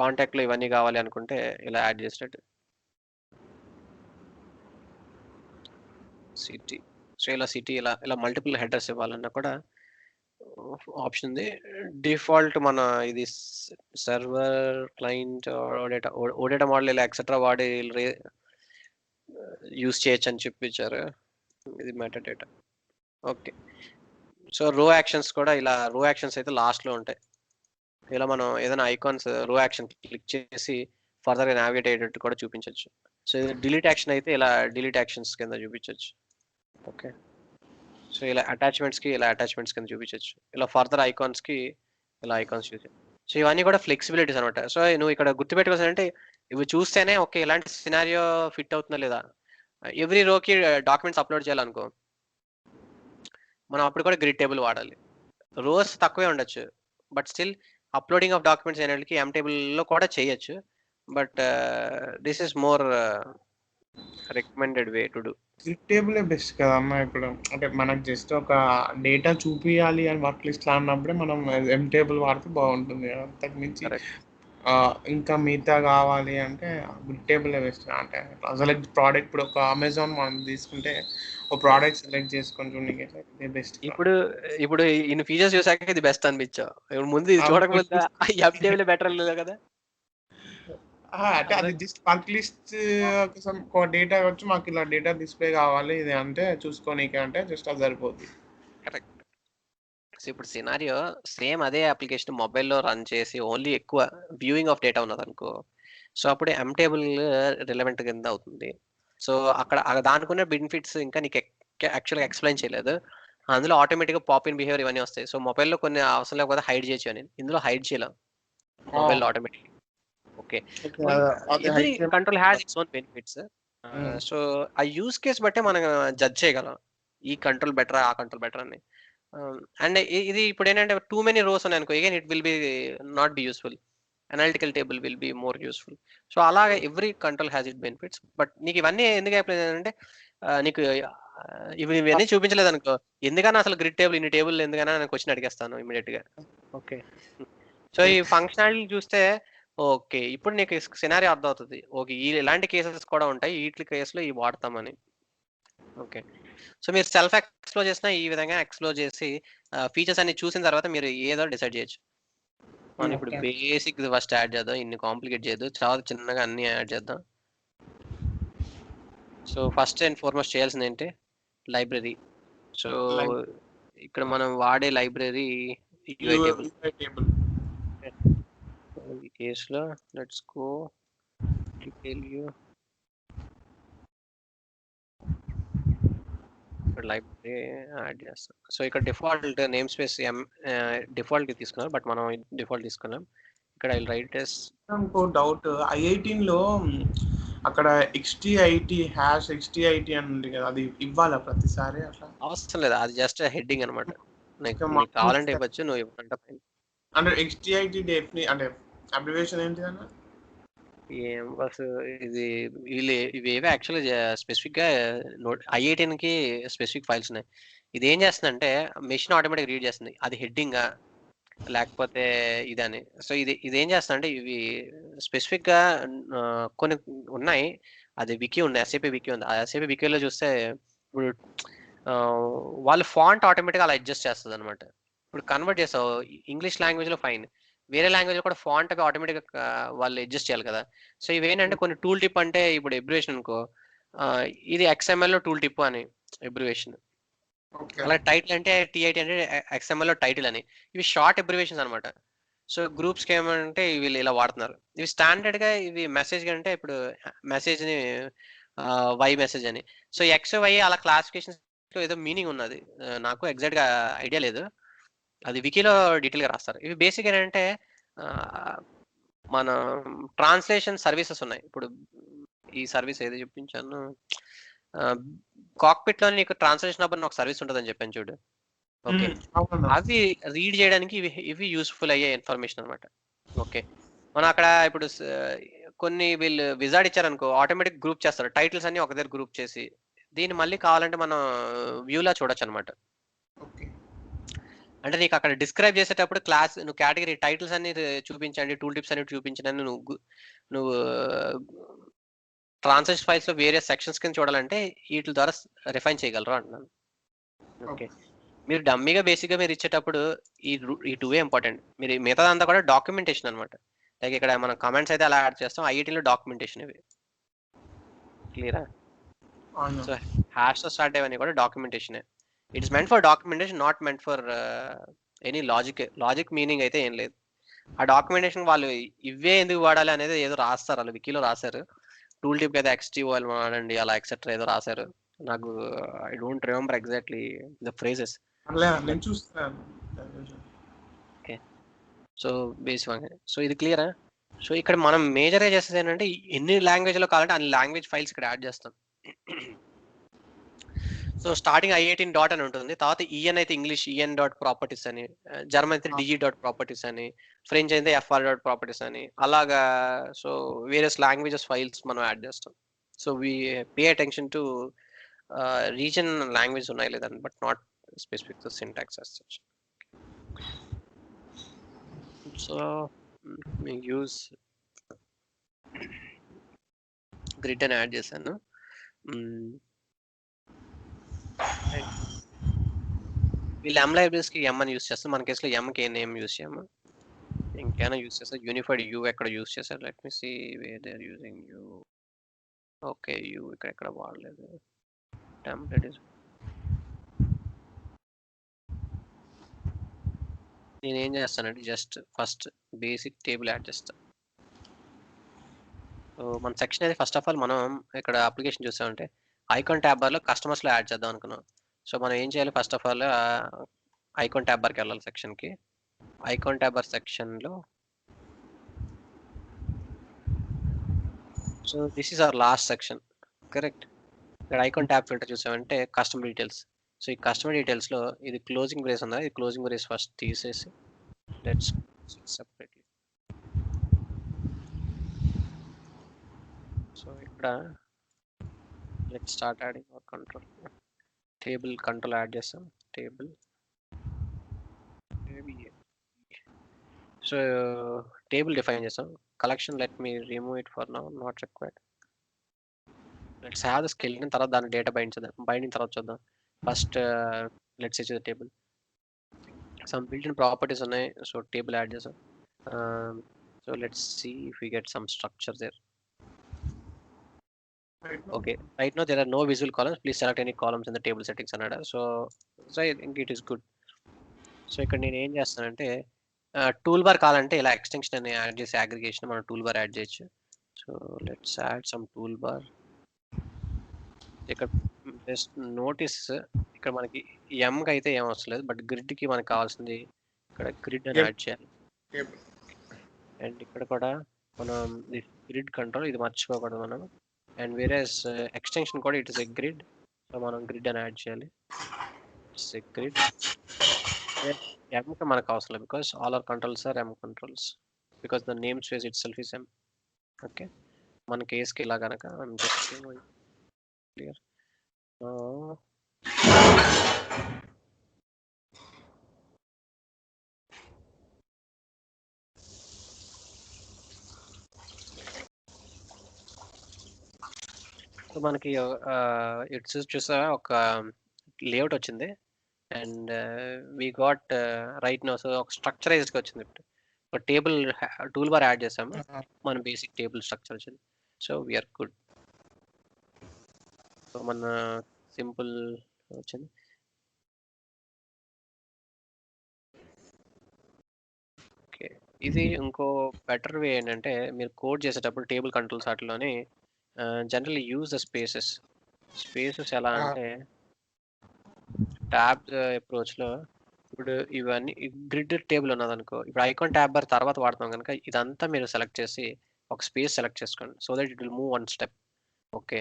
కాంటాక్ట్లో ఇవన్నీ కావాలి అనుకుంటే ఇలా యాడ్ చేసినట్టు. సిటీ, సో ఇలా సిటీ ఇలా మల్టిపుల్ హెడర్స్ ఇవ్వాలన్నా కూడా ఆప్షన్ ఉంది. డిఫాల్ట్ మన ఇది సర్వర్ క్లయింట్ ఓడేటా మోడల్ ఇలా ఎక్సెట్రా వాడి యూస్ చేయొచ్చు అని చెప్పించారు. ఇది మెటా డేటా. ఓకే, సో రో యాక్షన్స్ కూడా ఇలా, రో యాక్షన్స్ అయితే లాస్ట్లో ఉంటాయి. ఇలా మనం ఏదైనా ఐకాన్స్ రో యాక్షన్ క్లిక్ చేసి ఫర్దర్గా నావిగేట్ అయ్యేటట్టు కూడా చూపించవచ్చు. సో ఇది డిలీట్ యాక్షన్ అయితే ఇలా డిలీట్ యాక్షన్స్ కింద చూపించవచ్చు. ఓకే, సో ఇలా అటాచ్మెంట్స్కి ఇలా అటాచ్మెంట్స్ కింద చూపించవచ్చు. ఇలా ఫర్దర్ ఐకాన్స్కి ఇలా ఐకాన్స్ చూసి. సో ఇవన్నీ కూడా ఫ్లెక్సిబిలిటీస్ అనమాట. సో నువ్వు ఇక్కడ గుర్తుపెట్టుకోవాల్సిందంటే ఇవి చూస్తేనే ఓకే ఇలాంటి సినారియో ఫిట్ అవుతుందా లేదా. ఎవ్రీ రోకి డాక్యుమెంట్స్ అప్లోడ్ చేయాలనుకో, మనం అప్పుడు కూడా గ్రిడ్ టేబుల్ వాడాలి. రోస్ తక్కువే ఉండొచ్చు, but still uploading of documents అనేటికి ఎం టేబుల్లో కూడా చేయొచ్చు. But this is more recommended way to do. Grid టేబులే బెస్ట్ కదమ్మా ఇప్పుడు. అంటే మనకు జస్ట్ ఒక డేటా చూపియాలి అని వర్క్ లిస్ట్‌లో అన్నప్పుడే మనం ఎం టేబుల్ వాడితే బాగుంటుంది కదా! అంతకు మించి కరెక్ట్. ఇంకా మిగతా కావాలి అంటే గ్రిడ్ టేబులే బెస్ట్. అంటే అసలు ప్రోడక్ట్ ఇప్పుడు ఒక అమెజాన్ మనం తీసుకుంటే ఒక ప్రోడక్ట్ సెలెక్ట్ చేసుకొని చూడనీకి ఇదే బెస్ట్. ఇప్పుడు ఇప్పుడు ఇన్ని ఫీచర్స్ చూసాక ఇది బెస్ట్ అనిపించావు. ఇప్పుడు ముందు ఇది చూడకముందు ఎం టేబుల్ బెటర్ లేదు కదా. అంటే అది జస్ట్ వర్క్ లిస్ట్ కోసం డేటా వచ్చి మాకు ఇలా డేటా డిస్ప్లే కావాలి ఇది అంటే చూసుకోనీకి అంటే జస్ట్ అది సరిపోద్ది. కరెక్ట్. సో ఇప్పుడు సినారియో సేమ్ అదే అప్లికేషన్ మొబైల్లో రన్ చేసి ఓన్లీ ఎక్కువ వ్యూయింగ్ ఆఫ్ డేటా ఉన్నదనుకో, సో అప్పుడు ఎం టేబుల్ రిలవెంట్ కింద అవుతుంది. సో అక్కడ దానికున్న బెనిఫిట్స్ ఇంకా నీకు యాక్చువల్గా ఎక్స్ప్లెయిన్ చేయలేదు. అందులో ఆటోమేటిక్గా పాప్ ఇన్ బిహేవియర్ ఇవన్నీ వస్తాయి. సో మొబైల్లో కొన్ని అవసరం లేకపోతే హైడ్ చేయొచ్చు అని, ఇందులో హైడ్ చేయలేం మొబైల్లో automatic. Okay, every control has its own benefits. So ఆ యూస్ కేస్ బట్టే మనం జడ్జ్ చేయగలం ఈ కంట్రోల్ బెటర్ ఆ కంట్రోల్ బెటర్ అని. అండ్ ఇది ఇప్పుడు ఏంటంటే టూ మెనీ రోస్ ఉన్నాయి అనుకో, again it will be not be useful. Analytical table will be more useful. So అలాగే every control has it benefits. But నీకు ఇవన్నీ ఎందుకు అయిపోయింది అంటే నీకు ఇవన్నీ చూపించలేదు అనుకో, ఎందుకన్నా అసలు గ్రిడ్ టేబుల్ ఇన్ని టేబుల్ ఎందుకన్నా నేను క్వశ్చన్ అడిగేస్తాను ఇమీడియట్ గా. ఓకే, సో ఈ ఫంక్షనాలిటీ చూస్తే ఓకే ఇప్పుడు నీకు సినారీ అర్థం అవుతుంది. ఓకే ఇలాంటి కేసెస్ కూడా ఉంటాయి, వీటి కేసులో ఇవి వాడతామని. ఓకే, సో మీరు సెల్ఫ్ ఎక్స్ప్లోర్ చేసినా ఈ విధంగా ఎక్స్ప్లోర్ చేసి ఫీచర్స్ అన్ని చూసిన తర్వాత మీరు ఏదో డిసైడ్ చేయొచ్చు. మనం ఇప్పుడు బేసిక్ ఫస్ట్ యాడ్ చేద్దాం, ఇన్ని కాంప్లికేట్ చేయొద్దు, చాలా చిన్నగా అన్ని యాడ్ చేద్దాం. సో ఫస్ట్ అండ్ ఫార్మోస్ట్ చేయాల్సింది ఏంటి, లైబ్రరీ. సో ఇక్కడ మనం వాడే లైబ్రరీ యూఐ టేబుల్. ఈ కేసులో let's go detail you. Library add చేస్తాం. సో ఇక్కడ డిఫాల్ట్ నేమ్ స్పేస్ డిఫాల్ట్ తీసుకున్నారు, బట్ మనం డిఫాల్ట్ తీసుకున్నాం. ఇక్కడ ఐ రైట్ ఎస్. ఇంకో డౌట్, ఐఐటీలో అక్కడ XTIT హ్యాష్ XTIT అని ఉంది కదా, అది ఇవ్వాలా ప్రతిసారి అట్లా? అవసరం లేదు, అది జస్ట్ హెడ్డింగ్ అనమాట. నీకు కావాలంటే ఇవ్వచ్చు, నువ్వు ఇవ్వమంటే అంటే XTIT అంటే అబ్రివేషన్ ఏంటి అన్న? ఏం బస్ ఇది ఇవేవి యాక్చువల్గా స్పెసిఫిక్ గా ఐఐటీకి స్పెసిఫిక్ ఫైల్స్ ఉన్నాయి. ఇది ఏం చేస్తుందంటే మెషిన్ ఆటోమేటిక్ రీడ్ చేస్తుంది, అది హెడ్డింగ్ లేకపోతే ఇదని. సో ఇది ఏం చేస్తుందంటే ఇవి స్పెసిఫిక్ గా కొన్ని ఉన్నాయి. అది వికీ ఉంది, ఎస్ఏపీ వికీ ఉంది. ఆ ఎస్ఏపీ వికీలో చూస్తే ఇప్పుడు వాళ్ళు ఫాంట్ ఆటోమేటిక్ అలా అడ్జస్ట్ చేస్తుంది అనమాట. ఇప్పుడు కన్వర్ట్ చేసావు ఇంగ్లీష్ లాంగ్వేజ్ లో ఫైన్, వేరే లాంగ్వేజ్ లో కూడా ఫాంట్ అవి ఆటోమేటిక్ గా వాళ్ళు అడ్జస్ట్ చేయాలి కదా. సో ఇవేంటంటే కొన్ని టూల్ టిప్, అంటే ఇప్పుడు ఎబ్రివేషన్ అనుకో, ఇది XML లో టూల్ టిప్ అని ఎబ్రివేషన్. అలా టైటిల్ అంటే TIT అంటే XML లో టైటిల్ అని. ఇవి షార్ట్ ఎబ్రివేషన్స్ అనమాట. సో గ్రూప్స్కి ఏమంటే వీళ్ళు ఇలా వాడుతున్నారు. ఇవి స్టాండర్డ్ గా ఇవి మెసేజ్ అంటే ఇప్పుడు మెసేజ్ ని వై మెసేజ్ అని. సో XY అలా క్లాసిఫికేషన్ ఏదో మీనింగ్ ఉన్నది, నాకు ఎగ్జాక్ట్ గా ఐడియా లేదు, అది వికీలో డీటెయిల్ గా రాస్తారు. ఇవి బేసిక్ ఏంటంటే మన ట్రాన్స్లేషన్ సర్వీసెస్ ఉన్నాయి. ఇప్పుడు ఈ సర్వీస్ ఏది చూపించాను, కాక్పిట్ లో నీకు ట్రాన్స్లేషన్ అప్పుడు ఒక సర్వీస్ ఉంటుందని చెప్పాను చూడు. ఓకే, అవి రీడ్ చేయడానికి ఇవి యూస్ఫుల్ అయ్యే ఇన్ఫర్మేషన్ అనమాట. ఓకే, మనం అక్కడ ఇప్పుడు కొన్ని వీళ్ళు విజార్డ్ ఇచ్చారనుకో, ఆటోమేటిక్ గ్రూప్ చేస్తారు టైటిల్స్ అన్ని ఒక దగ్గర గ్రూప్ చేసి, దీన్ని మళ్ళీ కావాలంటే మనం వ్యూలా చూడొచ్చు అనమాట. అంటే నీకు అక్కడ డిస్క్రైబ్ చేసేటప్పుడు క్లాస్ నువ్వు కేటగిరీ టైటిల్స్ అన్ని చూపించండి, టూల్ టిప్స్ అన్ని చూపించండి, నువ్వు ట్రాన్స్లేషన్ ఫైల్స్ లో వేరే సెక్షన్స్ కింద చూడాలంటే వీటి ద్వారా రిఫైన్ చేయగలరు అంటున్నాను. ఓకే, మీరు డమ్మీగా బేసిక్ గా మీరు ఇచ్చేటప్పుడు ఈ టూ ఇంపార్టెంట్. మీరు మిగతా అంతా కూడా డాక్యుమెంటేషన్ అనమాట. లైక్ ఇక్కడ మనం కమెంట్స్ అయితే అలా యాడ్ చేస్తాం, ఐఐటీలో డాక్యుమెంటేషన్ ఇవి క్లియరా. సో హ్యాష్ తో స్టార్ట్ అయ్యేవన్నీ కూడా documentation. It's meant for documentation, not meant for any logic meaning అయితే ఏం లేదు. ఆ డాక్యుమెంటేషన్ వాళ్ళు ఇవే ఎందుకు వాడాలి అనేది ఏదో రాస్తారు, వాళ్ళు వికీలో రాశారు. టూల్ టిప్ అయితే XTOL వాడండి అలా ఎక్సెట్రా ఏదో రాశారు. నాకు I don't remember exactly the phrases. Okay, so basic. So ఇది క్లియరా. సో ఇక్కడ మనం మేజర్గా చేసేది ఏంటంటే ఎన్ని లాంగ్వేజ్ లో కావాలంటే అన్ని లాంగ్వేజ్ ఫైల్స్ ఇక్కడ యాడ్ చేస్తాం. సో స్టార్టింగ్ I18 డాట్ అని ఉంటుంది, తర్వాత EN అయితే ఇంగ్లీష్ EN డాట్ ప్రాపర్టీస్ అని, జర్మన్ అయితే DG డాట్ ప్రాపర్టీస్ అని, ఫ్రెంచ్ అయితే FR డాట్ ప్రాపర్టీస్ అని, అలాగా. సో వేరియస్ లాంగ్వేజెస్ ఫైల్స్ మనం యాడ్ చేస్తాం. So we pay attention to region language ఉన్నాయి లేదండి, but not specific to syntax as such. So we use grid అని యాడ్ చేశాను. వీళ్ళు ఎం లైబ్రరీస్కి ఎం అని యూస్ చేస్తాం. మన కేసులో ఎంకి ఏ నేమ్ యూస్ చేయము. ఇంకేమైనా యూస్ చేస్తారు. యూనిఫైడ్ యూ ఎక్కడ యూస్ చేస్తారు? Let me see where they are using you. Okay, you ఇక్కడ ఎక్కడ వాడలేదు. టెంప్లెట్ ఇస్ నేను ఏం చేస్తానంటే just first basic table add చేస్తాను. సో మన సెక్షన్ అయితే ఫస్ట్ ఆఫ్ ఆల్ మనం ఇక్కడ అప్లికేషన్ చూసామంటే ఐకాన్ ట్యాబ్ బార్లో కస్టమర్స్లో యాడ్ చేద్దాం అనుకున్నాం. సో మనం ఏం చేయాలి? First of all icon tab బార్కి వెళ్ళాలి. సెక్షన్కి ఐకాన్ ట్యాబ్ బార్ సెక్షన్లో so this is our last section, correct? ఇక్కడ ఐకాన్ ట్యాబ్ ఫిల్టర్ చూసామంటే కస్టమర్ డీటెయిల్స్. సో ఈ కస్టమర్ డీటెయిల్స్లో ఇది క్లోజింగ్ బ్రేస్ ఉందా? ఈ క్లోజింగ్ బ్రేస్ ఫస్ట్ తీసేసి లెట్స్ సెపరేట్లీ. సో ఇక్కడ let's start adding our control. Table control add చేస్తాం. టేబుల్ సో టేబుల్ డిఫైన్ చేస్తాం. Collection let me remove it for now, not required. Let's have the skill తర్వాత దాని data bind చేద్దాం. Binding తర్వాత చూద్దాం. First let's each the table. Some built in properties ఉన్నాయి. So table add చేసాం. So let's see if we get some structure there. Okay, right now there are no visual columns. Please select any columns in the table settings అన్నాడు. So I think it is good. So ఇక్కడ నేను ఏం చేస్తానంటే tool bar కావాలంటే ఇలా extension అని add చేసి aggregation మనం టూల్ బార్ యాడ్ చేయొచ్చు. So let's add some tool bar. ఇక్కడ జస్ట్ నోటీస్ ఇక్కడ మనకి ఎంకి అయితే ఏం అవసరం లేదు, బట్ గ్రిడ్కి మనకు కావాల్సింది ఇక్కడ గ్రిడ్ అని యాడ్ చేయాలి. అండ్ ఇక్కడ కూడా మనం గ్రిడ్ కంట్రోల్ ఇది మర్చిపోకూడదు మనం. అండ్ వేరే ఎక్స్టెన్షన్ కూడా it is a grid. So మనం గ్రిడ్ అని యాడ్ చేయాలి. It's a grid. ఎంకి మనకు అవసరం లేదు because all are controls are M controls because the name space itself is M. Okay, మన కేసుకి ఇలా కనుక క్లియర్. సో మనకి ఇట్స్ చూసా ఒక లేఅవుట్ వచ్చింది. And we got right now so ఒక స్ట్రక్చరైజ్డ్గా వచ్చింది. ఇప్పుడు ఒక టేబుల్ టూల్ బార్ యాడ్ చేసాము, మన బేసిక్ టేబుల్ స్ట్రక్చర్ వచ్చింది. So we are good. సో మన సింపుల్ వచ్చింది. ఓకే, ఇది ఇంకో బెటర్ వే ఏంటంటే మీరు కోడ్ చేసేటప్పుడు టేబుల్ కంట్రోల్స్ వాటిలోని generally use the spaces. Spaces ఎలా అంటే ట్యాబ్ అప్రోచ్లో ఇప్పుడు ఇవన్నీ గ్రిడ్ టేబుల్ ఉన్నది అనుకో, ఇప్పుడు ఐకాన్ ట్యాబ్ బార్ తర్వాత వాడతాం కనుక ఇదంతా మీరు సెలెక్ట్ చేసి ఒక స్పేస్ సెలెక్ట్ చేసుకోండి so that it will move one step. Okay,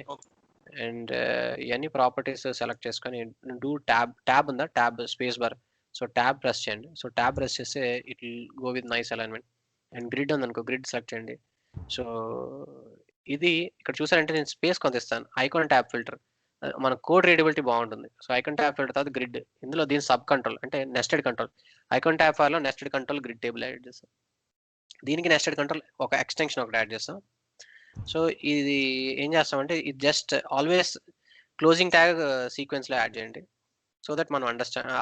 and ఇవన్నీ ప్రాపర్టీస్ సెలెక్ట్ చేసుకొని డూ ట్యాబ్ ఉందా, tab space bar. So tab press చేయండి. సో ట్యాబ్ ప్రెస్ చేస్తే it will go with nice alignment. And grid ఉందనుకో, grid select చేయండి. So ఇది ఇక్కడ చూసారంటే నేను స్పేస్ కొంత ఇస్తాను. ఐకాన్ ట్యాబ్ ఫిల్టర్ మన కోడ్ రీడబిలిటీ బాగుంటుంది. సో ఐకాన్ ట్యాబ్ ఫిల్టర్ తర్వాత గ్రిడ్, ఇందులో దీని సబ్ కంట్రోల్ అంటే నెస్టెడ్ కంట్రోల్. ఐకాన్ ట్యాబ్ ఫైల్లో nested control grid table add చేస్తాం. దీనికి నెస్టెడ్ కంట్రోల్ ఒక ఎక్స్టెన్షన్ ఒకటి యాడ్ చేస్తాం. సో ఇది ఏం చేస్తామంటే ఇది జస్ట్ ఆల్వేస్ క్లోజింగ్ ట్యాగ్ సీక్వెన్స్లో యాడ్ చేయండి సో దట్ మనం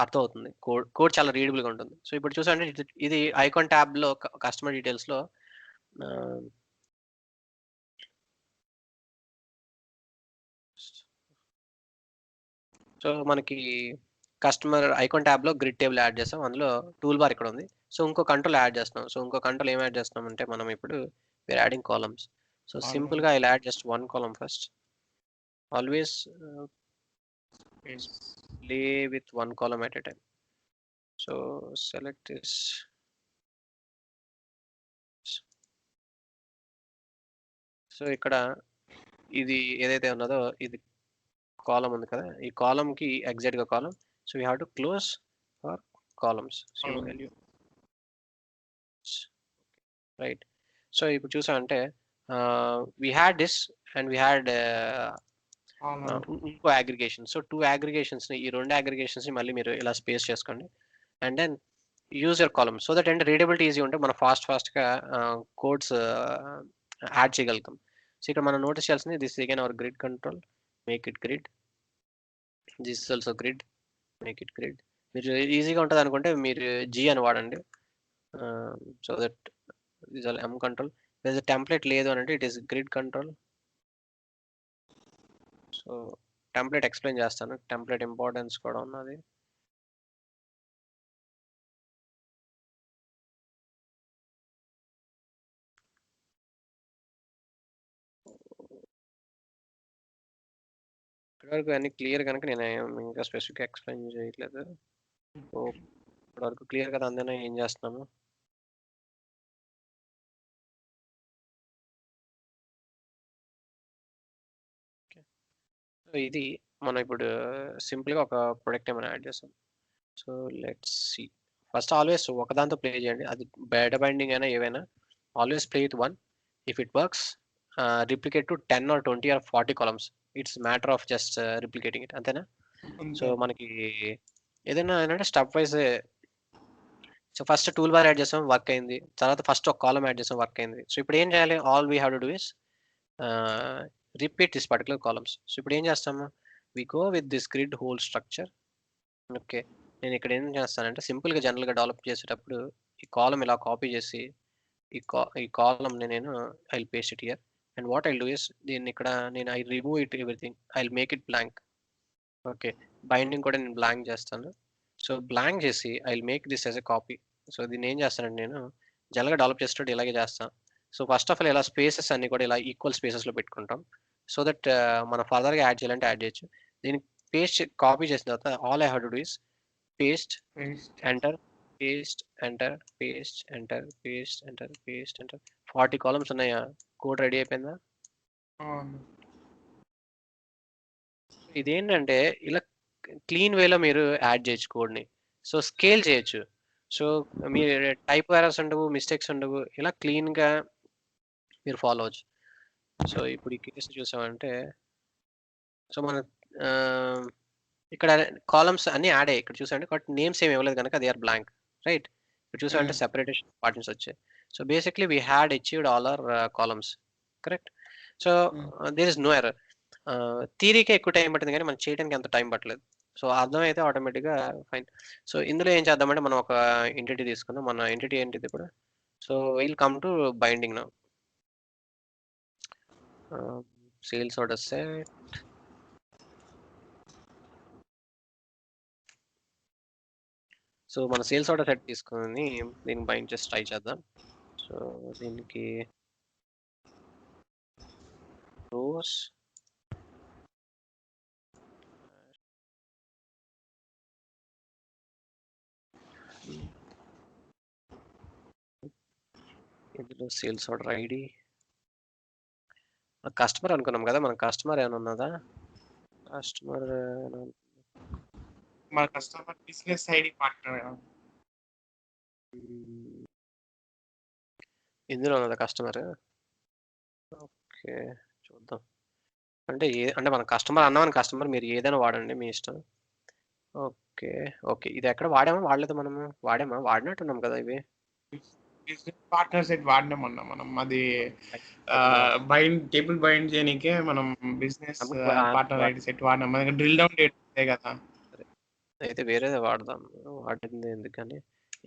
అర్థం అవుతుంది. కోడ్ చాలా రీడబుల్గా ఉంటుంది. సో ఇప్పుడు చూసారంటే ఇది ఐకాన్ ట్యాబ్లో కస్టమర్ డీటెయిల్స్లో సో మనకి కస్టమర్ ఐకాన్ ట్యాబ్లో గ్రిడ్ టేబుల్ యాడ్ చేస్తాం. అందులో టూల్ బార్ ఇక్కడ ఉంది. సో ఇంకో కంట్రోల్ యాడ్ చేస్తున్నాం. సో ఇంకో కంట్రోల్ ఏం యాడ్ చేస్తున్నాం అంటే మనం ఇప్పుడు వీఆర్ యాడింగ్ కాలమ్స్. సో సింపుల్గా I add just one column first. Always play with one column at a time. So select this. So ఇక్కడ ఇది ఏదైతే ఉన్నదో ఇది కాలం ఉంది కదా, ఈ కాలంకి ఎగ్జాక్ట్గా కాలం. So we have to close for columns. Right. So ఇప్పుడు చూసామంటే we had this and we had అవునండి. ఇంకో అగ్రిగేషన్. సో 2 అగ్రిగేషన్స్ని, ఈ 2 అగ్రిగేషన్స్ని మళ్ళీ మీరు ఇలా స్పేస్ చేసుకోండి. And then use your column so that అంటే రీడబిలిటీ ఈజీ ఉంటే మనం ఫాస్ట్గా కోడ్స్ యాడ్ చేయగలుగుతాం. సో ఇక్కడ మనం నోటీస్ చేయాల్సింది this again our grid control, make it grid, this also grid, make it grid. మీరు ఈజీగా ఉంటుంది అనుకుంటే మీరు జీ అని వాడండి. So that this all M control. Template లేదు అని అంటే it is grid control. So template explain చేస్తాను, టెంప్లెట్ ఇంపార్టెన్స్ కూడా ఉన్నది. ఇప్పటివరకు అన్ని క్లియర్ కనుక నేను ఇంకా స్పెసిఫిక్గా ఎక్స్ప్లెయిన్ చేయట్లేదు. సో ఇప్పటివరకు క్లియర్ కదా, అందుకనే ఏం చేస్తున్నాము. సో ఇది మనం ఇప్పుడు సింపుల్గా ఒక ప్రొడక్ట్ ఏమైనా యాడ్ చేస్తాం. So let's see. First always ఒకదాంతో ప్లే చేయండి, అది బెడ్ బైండింగ్ అయినా ఏవైనా. Always play with 1. If it works replicate to 10 or 20 or 40 columns. It's matter of just replicating it, అంతేనా? సో అంతే. మనకి ఏదైనా ఏంటంటే step wise. So first tool bar add చేసాం, వర్క్ అయింది. తర్వాత ఫస్ట్ ఒక కాలమ్ యాడ్ చేసాం, వర్క్ అయింది. సో ఇప్పుడు ఏం చేయాలి? All we have to do is repeat this particular columns. So ఇప్పుడు ఏం చేస్తాము? We go with this grid whole structure. Okay, నేను ఇక్కడ ఏం చేస్తానంటే సింపుల్గా జనరల్గా డెవలప్ చేసేటప్పుడు ఈ కాలం ఇలా కాపీ చేసి ఈ కాలంని నేను I paste it here. And what I do is దీన్ని ఇక్కడ నేను I remove it everything, I make it blank. Okay, binding కూడా నేను బ్లాంక్ చేస్తాను. సో బ్లాంక్ చేసి I make this as a copy. So దీన్ని ఏం చేస్తానంటే నేను జనరల్గా డెవలప్ చేసేటప్పుడు ఇలాగే చేస్తాను. సో ఫస్ట్ ఆఫ్ ఆల్ ఇలా స్పేసెస్ అన్ని కూడా ఇలా ఈక్వల్ స్పేసెస్లో పెట్టుకుంటాం. సో దట్ మనం ఫర్దర్గా యాడ్ చేయాలంటే యాడ్ చేయొచ్చు. దీన్ని పేస్ట్ కాపీ చేసిన తర్వాత all I have to do is paste, enter, paste, enter, paste, enter, paste, enter, paste, enter. 40 columns ఉన్నాయా? కోడ్ రెడీ అయిపోయిందా? అవును. ఇదేంటంటే ఇలా క్లీన్ వేలో మీరు యాడ్ చేయొచ్చు కోడ్ని. సో స్కేల్ చేయొచ్చు. సో మీరు టైప్ ఎర్రర్స్ ఉండవు, మిస్టేక్స్ ఉండవు, ఇలా క్లీన్గా మీరు ఫాలో అవ్వచ్చు. సో ఇప్పుడు ఈ కేసు చూసామంటే సో మన ఆ, ఇక్కడ కాలమ్స్ అన్ని యాడ్ అయ్యాయి ఇక్కడ చూసామంటే, బట్ నేమ్స్ ఏమి ఇవ్వలేదు కనుక దే ఆర్ బ్లాంక్, రైట్? ఇప్పుడు చూసామంటే సెపరేటేషన్ పార్ట్స్ వచ్చాయి. So basically we had achieved all our columns, correct? So there is no error. థియరీకే ఎక్కువ టైం పట్టింది కానీ మనం చేయడానికి అంత టైం పట్టలేదు. సో అర్థమైతే ఆటోమేటిక్గా ఫైన్. సో ఇందులో ఏం చేద్దామంటే మనం ఒక ఎంటిటీ తీసుకుందాం. మన ఎంటిటీ ఏంటిది ఇప్పుడు? So will come to binding now. Sales order set. So మన సేల్స్ ఆర్డర్ సెట్ తీసుకుని దీన్ని బైండ్ చేసి ట్రై చేద్దాం. సో దీనికి రోస్ ఇందులో సేల్స్ ఆర్డర్ ఐడి కస్టమర్ అనుకున్నాం కదా, మన కస్టమర్ ఏమైనా ఉన్నదా? కస్టమర్ మన కస్టమర్ బిజినెస్ ఐడి పార్ట్నర్. ఇందులో ఉన్నదా కస్టమర్? ఓకే చూద్దాం. అంటే అంటే మన కస్టమర్ అన్నామని కస్టమర్ మీరు ఏదైనా వాడండి, మీ ఇష్టం. ఓకే ఓకే, ఇది ఎక్కడ వాడామా వాడలేదు? మనము వాడామా? వాడినట్టున్నాం కదా ఇవి. బిజినెస్ పార్ట్నర్ సెట్ వాడినామన్నా మనం. అది టేబుల్ బైండ్ చేయడానికే మనం బిజినెస్ పార్ట్నర్ ఐడి సెట్ వాడినాం. మనకి డ్రిల్ డౌన్ డేట్ ఉంటాయి కదా. అయితే వేరేదే వాడదాం, వాడింది ఎందుకని.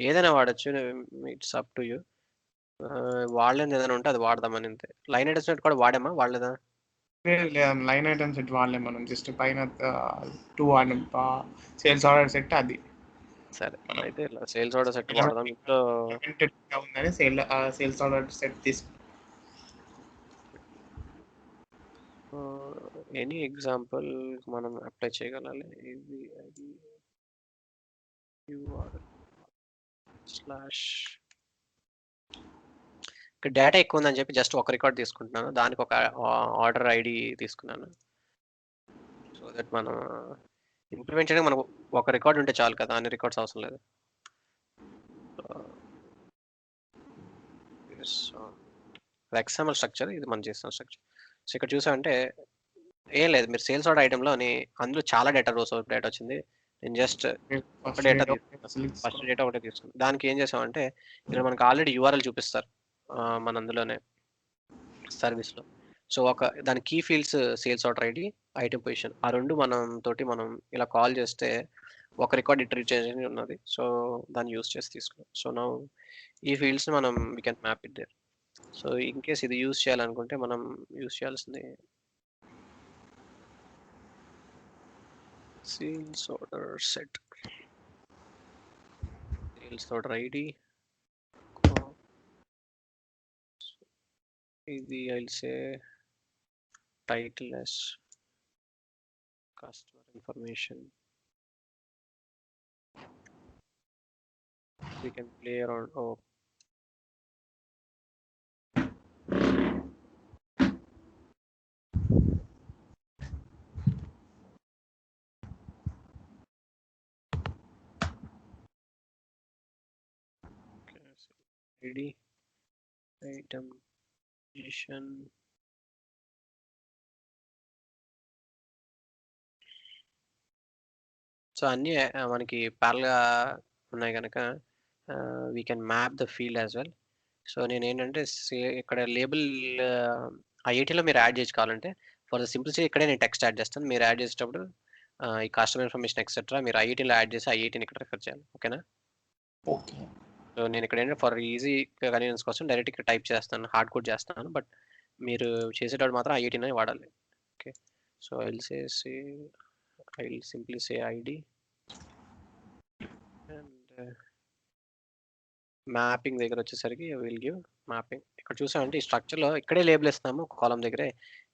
ఏదైనా వాడచ్చు, ఇట్స్ అప్ టు యూ. వాడలేదు ఏదైనా ఉంటే అది వాడదామని అంతే. లైన్ ఐటమ్స్ సెట్ కూడా వాడామా వాడలేదా? లేదు, లైన్ ఐటమ్ సెట్ వాడలేం మనం. జస్ట్ పైన 2 వాడినాం, సేల్స్ ఆర్డర్ సెట్ అది. సరే అయితే సేల్స్ ఆర్డర్ సెట్ వాడదాం. ఇంట్లో ఉందని సేల్స్ ఆర్డర్ సెట్ తీసుకు. ఎనీ ఎగ్జాంపుల్ మనం అప్లై చేయగలాలి. ఇది అది స్లాష్ ఇక్కడ డేటా ఎక్కువ ఉందని చెప్పి జస్ట్ ఒక రికార్డ్ తీసుకుంటున్నాను, దానికి ఒక ఆర్డర్ ఐడి తీసుకున్నాను. సో దట్ మనం ఇంప్లిమెంట్ చేయడానికి మనకు ఒక రికార్డ్ ఉంటే చాలు కదా, అన్ని రికార్డ్స్ అవసరం లేదు. XML స్ట్రక్చర్ ఇది మనం చేసిన స్ట్రక్చర్. సో ఇక్కడ చూసామంటే ఏం లేదు, మీరు సేల్స్ ఆర్డర్ ఐటెంలోని అందులో చాలా డేటా రోస్ ఆఫ్ డేటా వచ్చింది. నేను జస్ట్ ఒక డేటా తీసుకున్నాను, ఫస్ట్ డేటా ఒకటే తీసుకున్నాను. దానికి ఏం చేసామంటే ఇక్కడ మనకు ఆల్రెడీ యూఆర్ఎల్ చూపిస్తారు మన అందులోనే సర్వీస్లో. సో దాని key fields sales order ID, item position, ఆ రెండు మనం ఇలా కాల్ చేస్తే ఒక రికార్డ్ రిట్రీవ్ చేసి ఉన్నది. సో దాన్ని యూస్ చేసి తీసుకున్నాం. సో నా ఈ ఫీల్డ్స్ మనం we can map it there. So in case ఇది యూస్ చేయాలనుకుంటే మనం యూస్ చేయాల్సింది sales order set, sales order ID, ఇది I'll say title as customer information. We can play around. Oh, okay. So ID, item, position. So అన్నీ మనకి ప్యారల్గా ఉన్నాయి కనుక we can map the field as well. So నేను ఏంటంటే ఇక్కడ label ఐఐటీలో మీరు add చేసుకోవాలంటే ఫర్ ద సింప్లిసిటీ ఇక్కడే నేను టెక్స్ట్ యాడ్ చేస్తాను. మీరు యాడ్ చేసేటప్పుడు ఈ కస్టమర్ ఇన్ఫర్మేషన్ ఎక్సెట్రా మీరు ఐఐటీలో యాడ్ చేసి ఐఐటీని ఇక్కడ రిఫర్ చేయాలి. ఓకేనా? ఓకే. సో నేను ఇక్కడ ఏంటంటే ఫర్ ఈజీ కన్వీనియన్స్ కోసం డైరెక్ట్ ఇక్కడ టైప్ చేస్తాను, హార్డ్ కోడ్ చేస్తాను. బట్ మీరు చేసేటప్పుడు మాత్రం ఐఐటీనే వాడాలి. Okay. So I will simply say ID and mapping దగ్గర వచ్చేసరికి విల్ గివ్ మ్యాపింగ్. ఇక్కడ చూసామంటే ఈ స్ట్రక్చర్లో ఇక్కడే లేబుల్ ఇస్తాము, ఒక కాలం దగ్గరే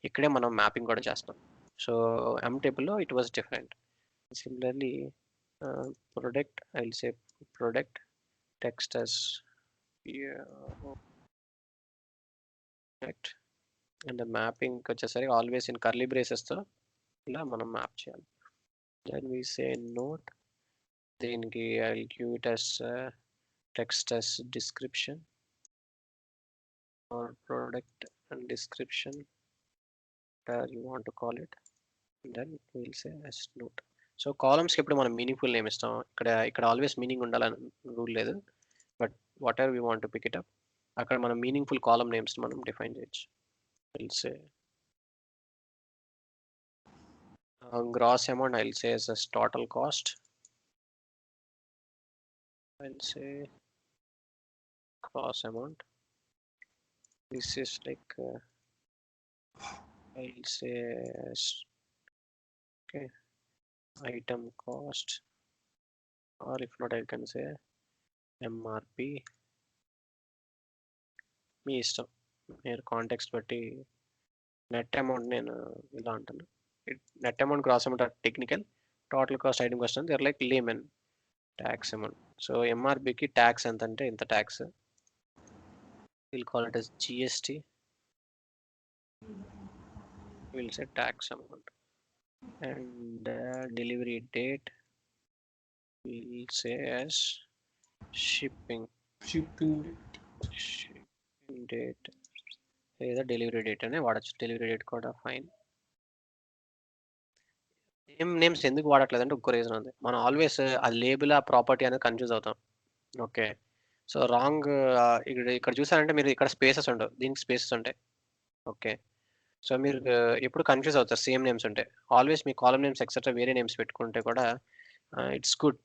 ఇక్కడే మనం మ్యాపింగ్ కూడా చేస్తాం. సో ఎం టేబుల్లో it was different. Similarly product, I will say product text as correct, and mapping వచ్చేసరికి ఆల్వేస్ ఇన్ కర్లీ బ్రేసెస్తో ఇలా మనం మ్యాప్ చేయాలి. దెన్ వీ సే నోట్, దీనికి I will give it as text as description or product and description, whatever you want to call it, and then we'll say as note. So కాలమ్స్కి ఎప్పుడు మనం meaningful name ఇస్తాం. ఇక్కడ always meaning ఉండాలని rule లేదు, but whatever we want to pick it up, అక్కడ మనం meaningful column names మనం డిఫైన్ చేయొచ్చు. Will say gross amount, I will say as total cost, I'll say gross amount. This is like I'll say okay, item cost, or if not I can say MRP. మీ ఇష్టం, మీరు context బట్టి. Net amount నేను ఇలా అంటాను, net amount, gross amount are technical, total cost, item cost they are like layman. Tax amount, so ఎంఆర్పికి tax ఎంత అంటే ఇంత tax, we'll call it as GST. We'll say tax amount, and delivery date we'll say as shipping date, లేదా delivery date అనే వాడచ్చు. Delivery date కూడా fine. Names ఎందుకు వాడట్లేదంటే ఒక్క రీజన్ ఉంది, మనం ఆల్వేస్ ఆ లేబుల్, ఆ ప్రాపర్టీ అనేది కన్ఫ్యూజ్ అవుతాం. ఓకే. సో రాంగ్ ఇక్కడ చూసారంటే మీరు ఇక్కడ స్పేసెస్ ఉండవు, దీనికి స్పేసెస్ ఉంటాయి. ఓకే. సో మీరు ఎప్పుడు కన్ఫ్యూజ్ అవుతారు సేమ్ నేమ్స్ ఉంటే. ఆల్వేస్ మీ కాలమ్ నేమ్స్ ఎక్సెట్రా వేరే నేమ్స్ పెట్టుకుంటే కూడా ఇట్స్ గుడ్.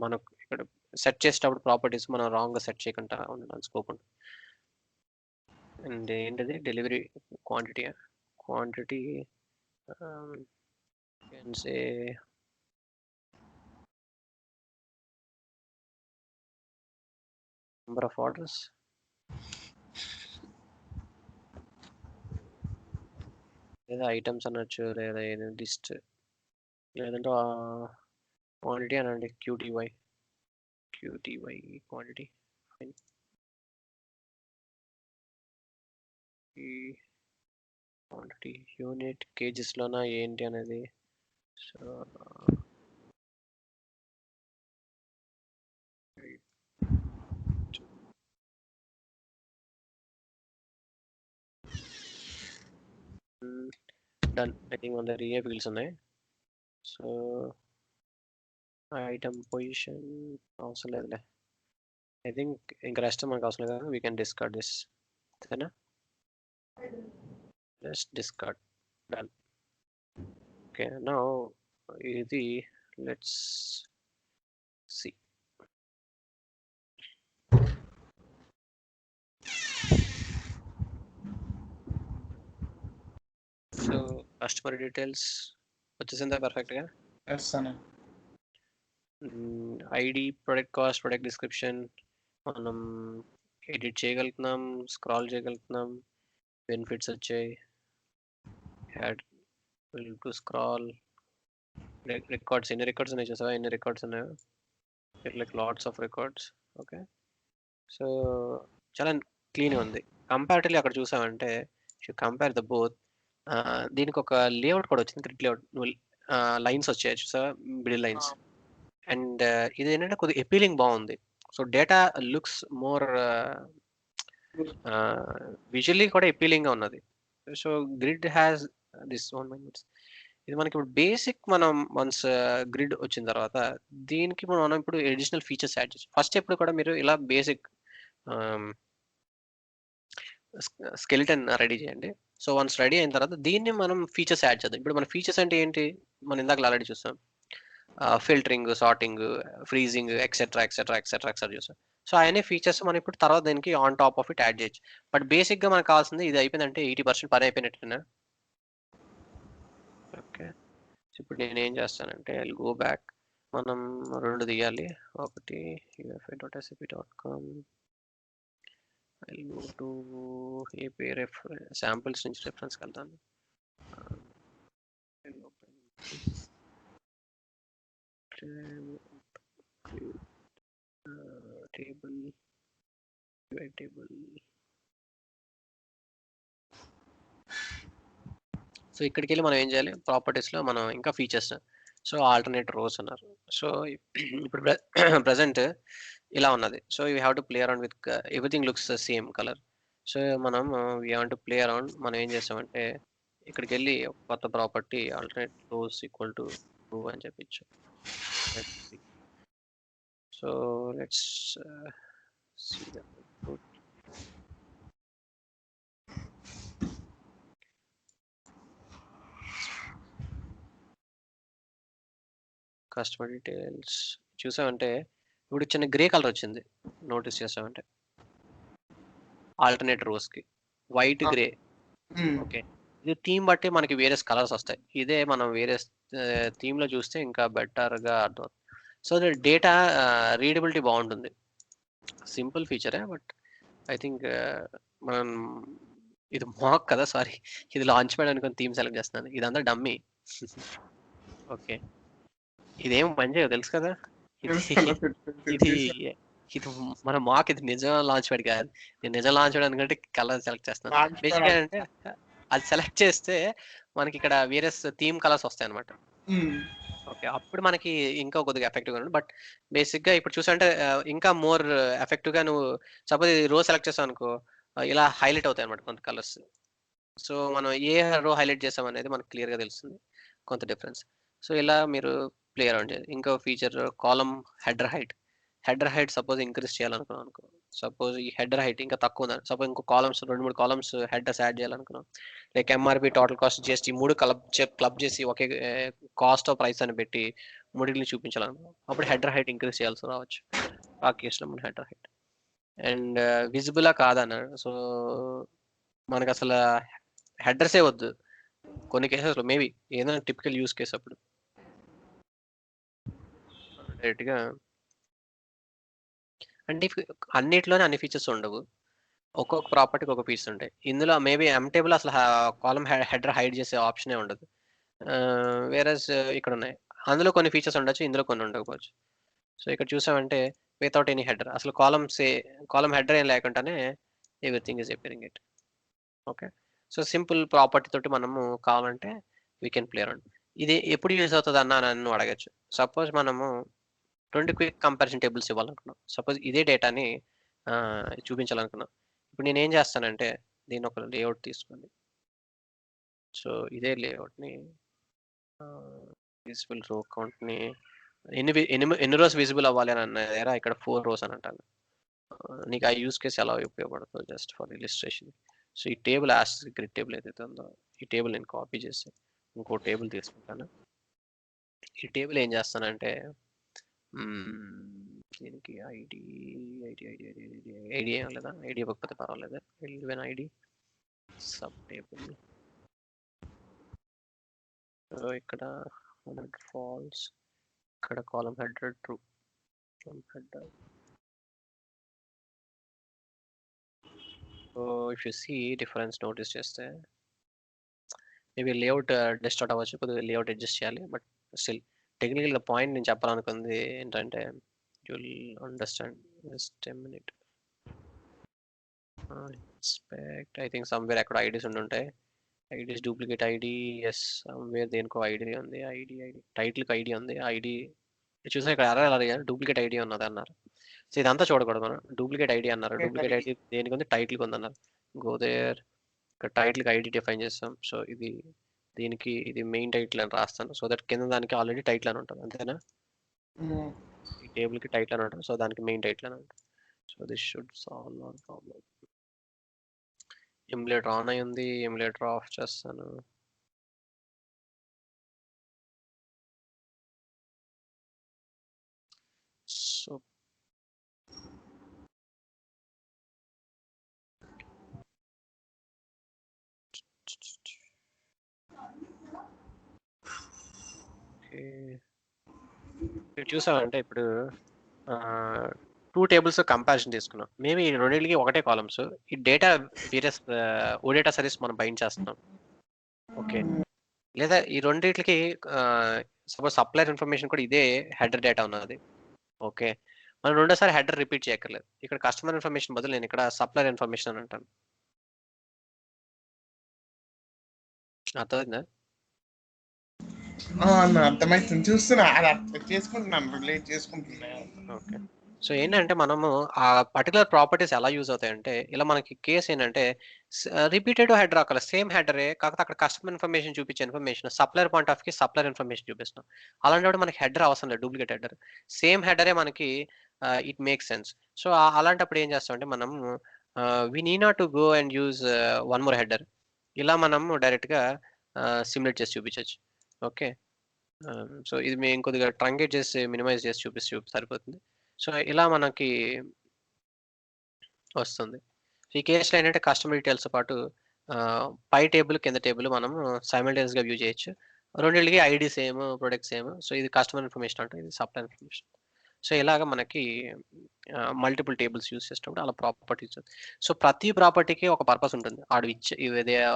మనకు ఇక్కడ సెట్ చేసేటప్పుడు ప్రాపర్టీస్ మనం రాంగ్గా సెట్ చేయకుండా ఉండడానికి స్కోప్ ఉంటుంది. అండ్ ఏంటది delivery quantity, can say number of orders, లేదా ఐటమ్స్ అనొచ్చు, లేదా ఏదైనా లిస్ట్, లేదంటే క్వాంటిటీ అనండి, QTY క్వాంటిటీ ఫైన్. ఈ క్వాంటిటీ యూనిట్ కేజెస్లోనా ఏంటి అనేది. So done. ఐ థింక్ మన దగ్గర ఏ ఫీల్డ్స్ ఉన్నాయి. సో ఐటమ్ పొజిషన్ అవసరం లేదులే. ఐ థింక్ ఇంకా రెస్ట్ మనకు అవసరం లేదు కదా. We can discard this. ఓకేనా, just discard. Done. Okay, now ఇది let's see. So customer details వచ్చేసిందా పర్ఫెక్ట్గా? ఎస్ అన్న. ID, product cost, product description మనం ఎడిట్ చేయగలుగుతున్నాం, స్క్రాల్ చేయగలుగుతున్నాం, బెనిఫిట్స్ వచ్చాయి, add will to scroll, records, ఎన్ని రికార్డ్స్ ఉన్నాయి చూసావా, ఎన్ని రికార్డ్స్ ఉన్నాయో, like lots of records. Okay, so చాలా క్లీన్గా ఉంది. కంపారిటివ్లీ అక్కడ చూసామంటే కంపేర్ ద బోత్, దీనికి ఒక లేఅవుట్ కూడా వచ్చింది, గ్రిడ్ లేఅవుట్, లైన్స్ వచ్చాయి చూసావా, మిడిల్ లైన్స్. అండ్ ఇది ఏంటంటే కొద్దిగా అపీలింగ్ బాగుంది. So data looks more visually కూడా అపీలింగ్గా ఉన్నది. So grid has this own minus. ఇది మనకి ఇప్పుడు బేసిక్, మనం వన్స్ గ్రిడ్ వచ్చిన తర్వాత దీనికి మనం ఇప్పుడు అడిషనల్ ఫీచర్స్ యాడ్ చేస్తాం. ఫస్ట్ ఎప్పుడు కూడా మీరు ఇలా బేసిక్ స్కెలిటన్ రెడీ చేయండి. సో వన్స్ రెడీ అయిన తర్వాత దీన్ని మనం ఫీచర్స్ యాడ్ చేద్దాం. ఇప్పుడు మన ఫీచర్స్ అంటే ఏంటి, మనం ఇందాక ఆల్రెడీ చూస్తాం, filtering, sorting, freezing, etcetera etcetera etcetera etcetera చూసాం. సో అవన్నీ ఫీచర్స్ మనం ఇప్పుడు తర్వాత దీనికి on top of it add చేయొచ్చు. బట్ బేసిక్గా మనకు కావాల్సింది ఇది అయిపోయిందంటే 80% పని అయిపోయినట్టున్నా. ఓకే, ఇప్పుడు నేను ఏం చేస్తానంటే ఐ గో బ్యాక్. మనం 2 తీయాలి. ఒకటి ufi.sap.com, I go to AP samples నుంచి రెఫరెన్స్కి వెళ్తాను. Table, table. సో ఇక్కడికి వెళ్ళి మనం ఏం చేయాలి, ప్రాపర్టీస్లో మనం ఇంకా ఫీచర్స్, సో ఆల్టర్నేట్ రోస్ అన్నారు. సో ఇప్పుడు ప్రజెంట్ ఇలా ఉన్నది. So you have to play around with everything looks the same colour. So మనం we have to play around. మనం ఏం చేస్తామంటే ఇక్కడికి వెళ్ళి కొత్త property alternate rows equal to true అని చెప్పించు. So let's see the output. Customer details చూసామంటే ఇప్పుడు చిన్న గ్రే కలర్ వచ్చింది, నోటీస్ చేసామంటే ఆల్టర్నేట్ రోస్కి వైట్ గ్రే. ఓకే, ఇది థీమ్ బట్టి మనకి వేరే కలర్స్ వస్తాయి. ఇదే మనం వేరే థీమ్లో చూస్తే ఇంకా బెటర్గా అర్థం. సో డేటా రీడబిలిటీ బాగుంటుంది. సింపుల్ ఫీచరే, బట్ ఐ థింక్ మనం ఇది మాక్ కదా, సారీ, ఇది లాంచ్ ప్యాడ్ అనుకుని థీమ్ సెలెక్ట్ చేస్తున్నాను. ఇదంతా డమ్మీ. ఓకే, ఇదేం పని చేయదు తెలుసు కదా. ఇది ఇది మన మాక్, ఇది నిజం లాంచ్ ప్యాడ్ కాదు. నేను నిజం లాంచ్ ప్యాడ్ అనుకుంటే కలర్ సెలెక్ట్ చేస్తాను. బేసిక్గా అంటే అది సెలెక్ట్ చేస్తే మనకి ఇక్కడ వేరే థీమ్ కలర్స్ వస్తాయి అనమాట. ఓకే, అప్పుడు మనకి ఇంకా కొద్దిగా ఎఫెక్టివ్గా ఉంటుంది. బట్ బేసిక్గా ఇప్పుడు చూసంటే ఇంకా మోర్ ఎఫెక్టివ్గా, నువ్వు సపోజ్ రో సెలెక్ట్ చేసావు అనుకో, ఇలా హైలైట్ అవుతాయి అనమాట కొంత కలర్స్. సో మనం ఏ రో హైలైట్ చేసాం అనేది మనకు క్లియర్గా తెలుస్తుంది కొంత డిఫరెన్స్. సో ఇలా మీరు ప్లే అరౌండ్ చేయాలి. ఇంకో feature column header height. Header height suppose increase చేయాలనుకున్నాం అనుకో, సపోజ్ ఈ హెడర్ హైట్ ఇంకా తక్కువ ఉంది, సపోజ్ ఇంకో కాలమ్స్ 2-3 కాలమ్స్ హెడర్స్ యాడ్ చేయాలనుకున్నాం, like MRP, total cost, GST 3 club చేసి ఒకే కాస్ట్ ఆఫ్ ప్రైస్ అని పెట్టి మూడింటిని చూపించాలనుకున్నాం, అప్పుడు హెడర్ హైట్ ఇంక్రీజ్ చేయాల్సి రావచ్చు. ఆ కేసులో మన హెడర్ హైట్ అండ్ విజిబులా కాదన్నారు. సో మనకు అసలు హెడర్సే వద్దు కొన్ని కేసెస్లో, మేబీ ఏదైనా టిపికల్ యూస్ కేసు అప్పుడు డైరెక్ట్గా. అంటే అన్నిట్లోనే అన్ని ఫీచర్స్ ఉండవు, ఒక్కొక్క ప్రాపర్టీకి ఒక ఫీచర్స్ ఉంటాయి. ఇందులో మేబీ ఎంటేబుల్ అసలు కాలమ్ హెడర్ హైడ్ చేసే ఆప్షనే ఉండదు. వేరేస్ ఇక్కడ ఉన్నాయి, అందులో కొన్ని ఫీచర్స్ ఉండొచ్చు, ఇందులో కొన్ని ఉండకపోవచ్చు. సో ఇక్కడ చూసామంటే వితౌట్ ఎనీ హెడర్, అసలు కాలమ్ హెడర్ ఏం లేకుండానే everything is appearing it. Okay, so simple property తోటి మనము కావాలంటే వీ కెన్ ప్లే అరౌండ్. ఇది ఎప్పుడు యూజ్ అవుతుంది అన్న నన్ను అడగచ్చు. సపోజ్ మనము 2 క్విక్ కంపారిజన్ టేబుల్స్ ఇవ్వాలనుకున్నాం, సపోజ్ ఇదే డేటాని చూపించాలనుకున్నాం. ఇప్పుడు నేను ఏం చేస్తానంటే దీన్ని ఒక లేఅవుట్ తీసుకొని సో ఇదే లేఅవుట్ని విజిబుల్ రో కౌంట్ని ఎన్ని రోస్ విజిబుల్ అవ్వాలి అని అన్నారా, ఇక్కడ 4 rows అని అంటాను. నీకు ఆ యూస్ కేసు ఎలా ఉపయోగపడుతుంది జస్ట్ ఫర్ ఇలిస్ట్రేషన్. సో ఈ టేబుల్ యాస్ట్రిక్ గ్రిడ్ టేబుల్ ఏదైతే ఉందో ఈ టేబుల్ నేను కాపీ చేసి ఇంకో టేబుల్ తీసుకుంటాను. ఈ టేబుల్ ఏం చేస్తానంటే దీనికి ఐడి ఏం లేదా, ఐడి ఇవ్వకపోతే పర్వాలేదు, even ID sub table. So ఇక్కడ ఫాల్స్, ఇక్కడ column header true, header. So if you see difference notice చేస్తే మేబీ లేఅవుట్ డిస్టార్ట్ అవ్వచ్చు, కొద్దిగా లేఅవుట్ అడ్జస్ట్ చేయాలి. But still technical the point నేను చెప్పాలనుకుంది ఏంటంటే you will understand. Just a minute. Inspect, I think somewhere ఎక్కడ IDs ఉండుంటాయి. IDs duplicate ID, yes somewhere దేనికో ఐడి ఉంది. ఐడి టైటిల్కి ఐడి ఉంది. ఐడి చూసా ఇక్కడ అలా డూప్లికేట్ ఐడి ఉన్నది అన్నారు. సో ఇదంతా చూడకూడదు మనం. డూప్లికేట్ ఐడి అన్నారు. డూప్లికేట్ ఐడి దేనికి ఉంది, టైటిల్కి ఉంది అన్నారు. గోదేర్ ఇక్కడ టైటిల్కి ఐడి డిఫైన్ చేస్తాం. సో ఇది దీనికి ఇది మెయిన్ టైటిల్ అని రాస్తాను. సో దట్ కింద దానికి ఆల్రెడీ టైటిల్ అని ఉంటుంది, అంతేనా? ఈ టేబుల్కి టైటిల్ అని ఉంటుంది, సో దానికి మెయిన్ టైటిల్ అని ఉంటుంది. So this should solve all problem. Emulator on అయి ఉంది, ఎమ్యులేటర్ ఆఫ్ చేస్తాను. సో చూసామంటే ఇప్పుడు 2 tables కంపారిజన్ తీసుకున్నాం. మేబీ ఈ రెండింటికి ఒకటే కాలమ్స్. ఈ డేటా వేరే ఓడేటా సర్వీస్ మనం బైండ్ చేస్తున్నాం. ఓకే, లేదా ఈ రెండింటికి సపోజ్ సప్లయర్ ఇన్ఫర్మేషన్ కూడా ఇదే హెడర్ డేటా ఉన్నది. ఓకే, మనం రెండోసారి హెడర్ రిపీట్ చేయక్కర్లేదు. ఇక్కడ కస్టమర్ ఇన్ఫర్మేషన్ బదులు నేను ఇక్కడ సప్లయర్ ఇన్ఫర్మేషన్ అని అంటాను. అర్థమైందా? అర్థమైతుంది, చూస్తున్నా, చేసుకుంటున్నాను, రిలేట్ చేసుకుంటున్నా. ఓకే, సో ఏంటంటే మనము ఆ పర్టికులర్ ప్రాపర్టీస్ ఎలా యూజ్ అవుతాయంటే, ఇలా మనకి కేసు ఏంటంటే రిపీటెడ్ హెడర్ రాకల సేమ్ హెడరే, కాకపోతే అక్కడ కస్టమర్ ఇన్ఫర్మేషన్ చూపించే ఇన్ఫర్మేషన్ సప్లయర్ పాయింట్ ఆఫ్ కి సప్లయర్ ఇన్ఫర్మేషన్ చూపిస్తాం. అలాంటప్పుడు మనకి హెడర్ అవసరం లేదు, డూప్లికేట్ హెడర్. సేమ్ హెడరే మనకి ఇట్ మేక్ సెన్స్. సో అలాంటప్పుడు ఏం చేస్తామంటే మనం we need not to go and use one more header. ఇలా మనం డైరెక్ట్గా సిమ్యులేట్ చేసి చూపించవచ్చు. ఓకే, సో ఇది మేము కొద్దిగా ట్రంకేట్ చేసి మినిమైజ్ చేసి చూపిస్తే సరిపోతుంది. సో ఇలా మనకి వస్తుంది. సో ఈ కేసులో ఏంటంటే కస్టమర్ డీటెయిల్స్ పాటు పై టేబుల్ కింద టేబుల్ మనం సైమల్టేనియస్గా వ్యూ చేయొచ్చు. రెండింటికి ID same, product same. So ఇది కస్టమర్ ఇన్ఫర్మేషన్ అంటే ఇది సప్లయర్ ఇన్ఫర్మేషన్. సో ఇలాగ మనకి మల్టిపుల్ టేబుల్స్ యూజ్ చేసినప్పుడు అలా ప్రాపర్టీస్. సో ప్రతి ప్రాపర్టీకి ఒక పర్పస్ ఉంటుంది. ఆడు ఇచ్చే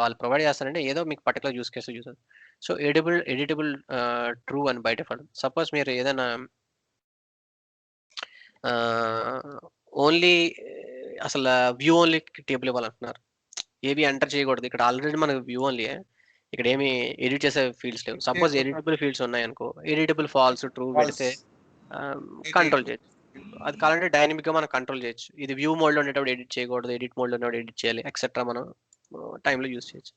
వాళ్ళు ప్రొవైడ్ చేస్తారంటే ఏదో మీకు పర్టికులర్ యూస్ కేసు యూజ్ అవుతుంది. సో ఎడిటబుల్ ట్రూ అని బయట పడదు. సపోజ్ మీరు ఏదైనా ఓన్లీ అసలు వ్యూ ఓన్లీ టేబుల్ ఇవ్వాలంటున్నారు, ఏవి ఎంటర్ చేయకూడదు. ఇక్కడ ఆల్రెడీ మనకు వ్యూ ఓన్లీ, ఇక్కడ ఏమి ఎడిట్ చేసే ఫీల్డ్స్ లేవు. సపోజ్ ఎడిటబుల్ ఫీల్డ్స్ ఉన్నాయనుకో, ఎడిటబుల్ ఫాల్స్ ట్రూ పెడితే కంట్రోల్ చేయొచ్చు. అది కావాలంటే డైనమిక్ గా మనం కంట్రోల్ చేయొచ్చు. ఇది వ్యూ మోడ్ లో ఉండేటప్పుడు ఎడిట్ చేయకూడదు, ఎడిట్ మోడ్ లో ఉన్నప్పుడు ఎడిట్ చేయాలి, ఎక్సెట్రా మనం టైంలో యూస్ చేయొచ్చు.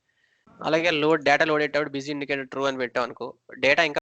అలాగే డేటా లోడ్ అయ్యేటప్పుడు బిజీ ఇండికేటర్ ట్రూ అని పెట్టాం అనుకో, డేటా ఇంకా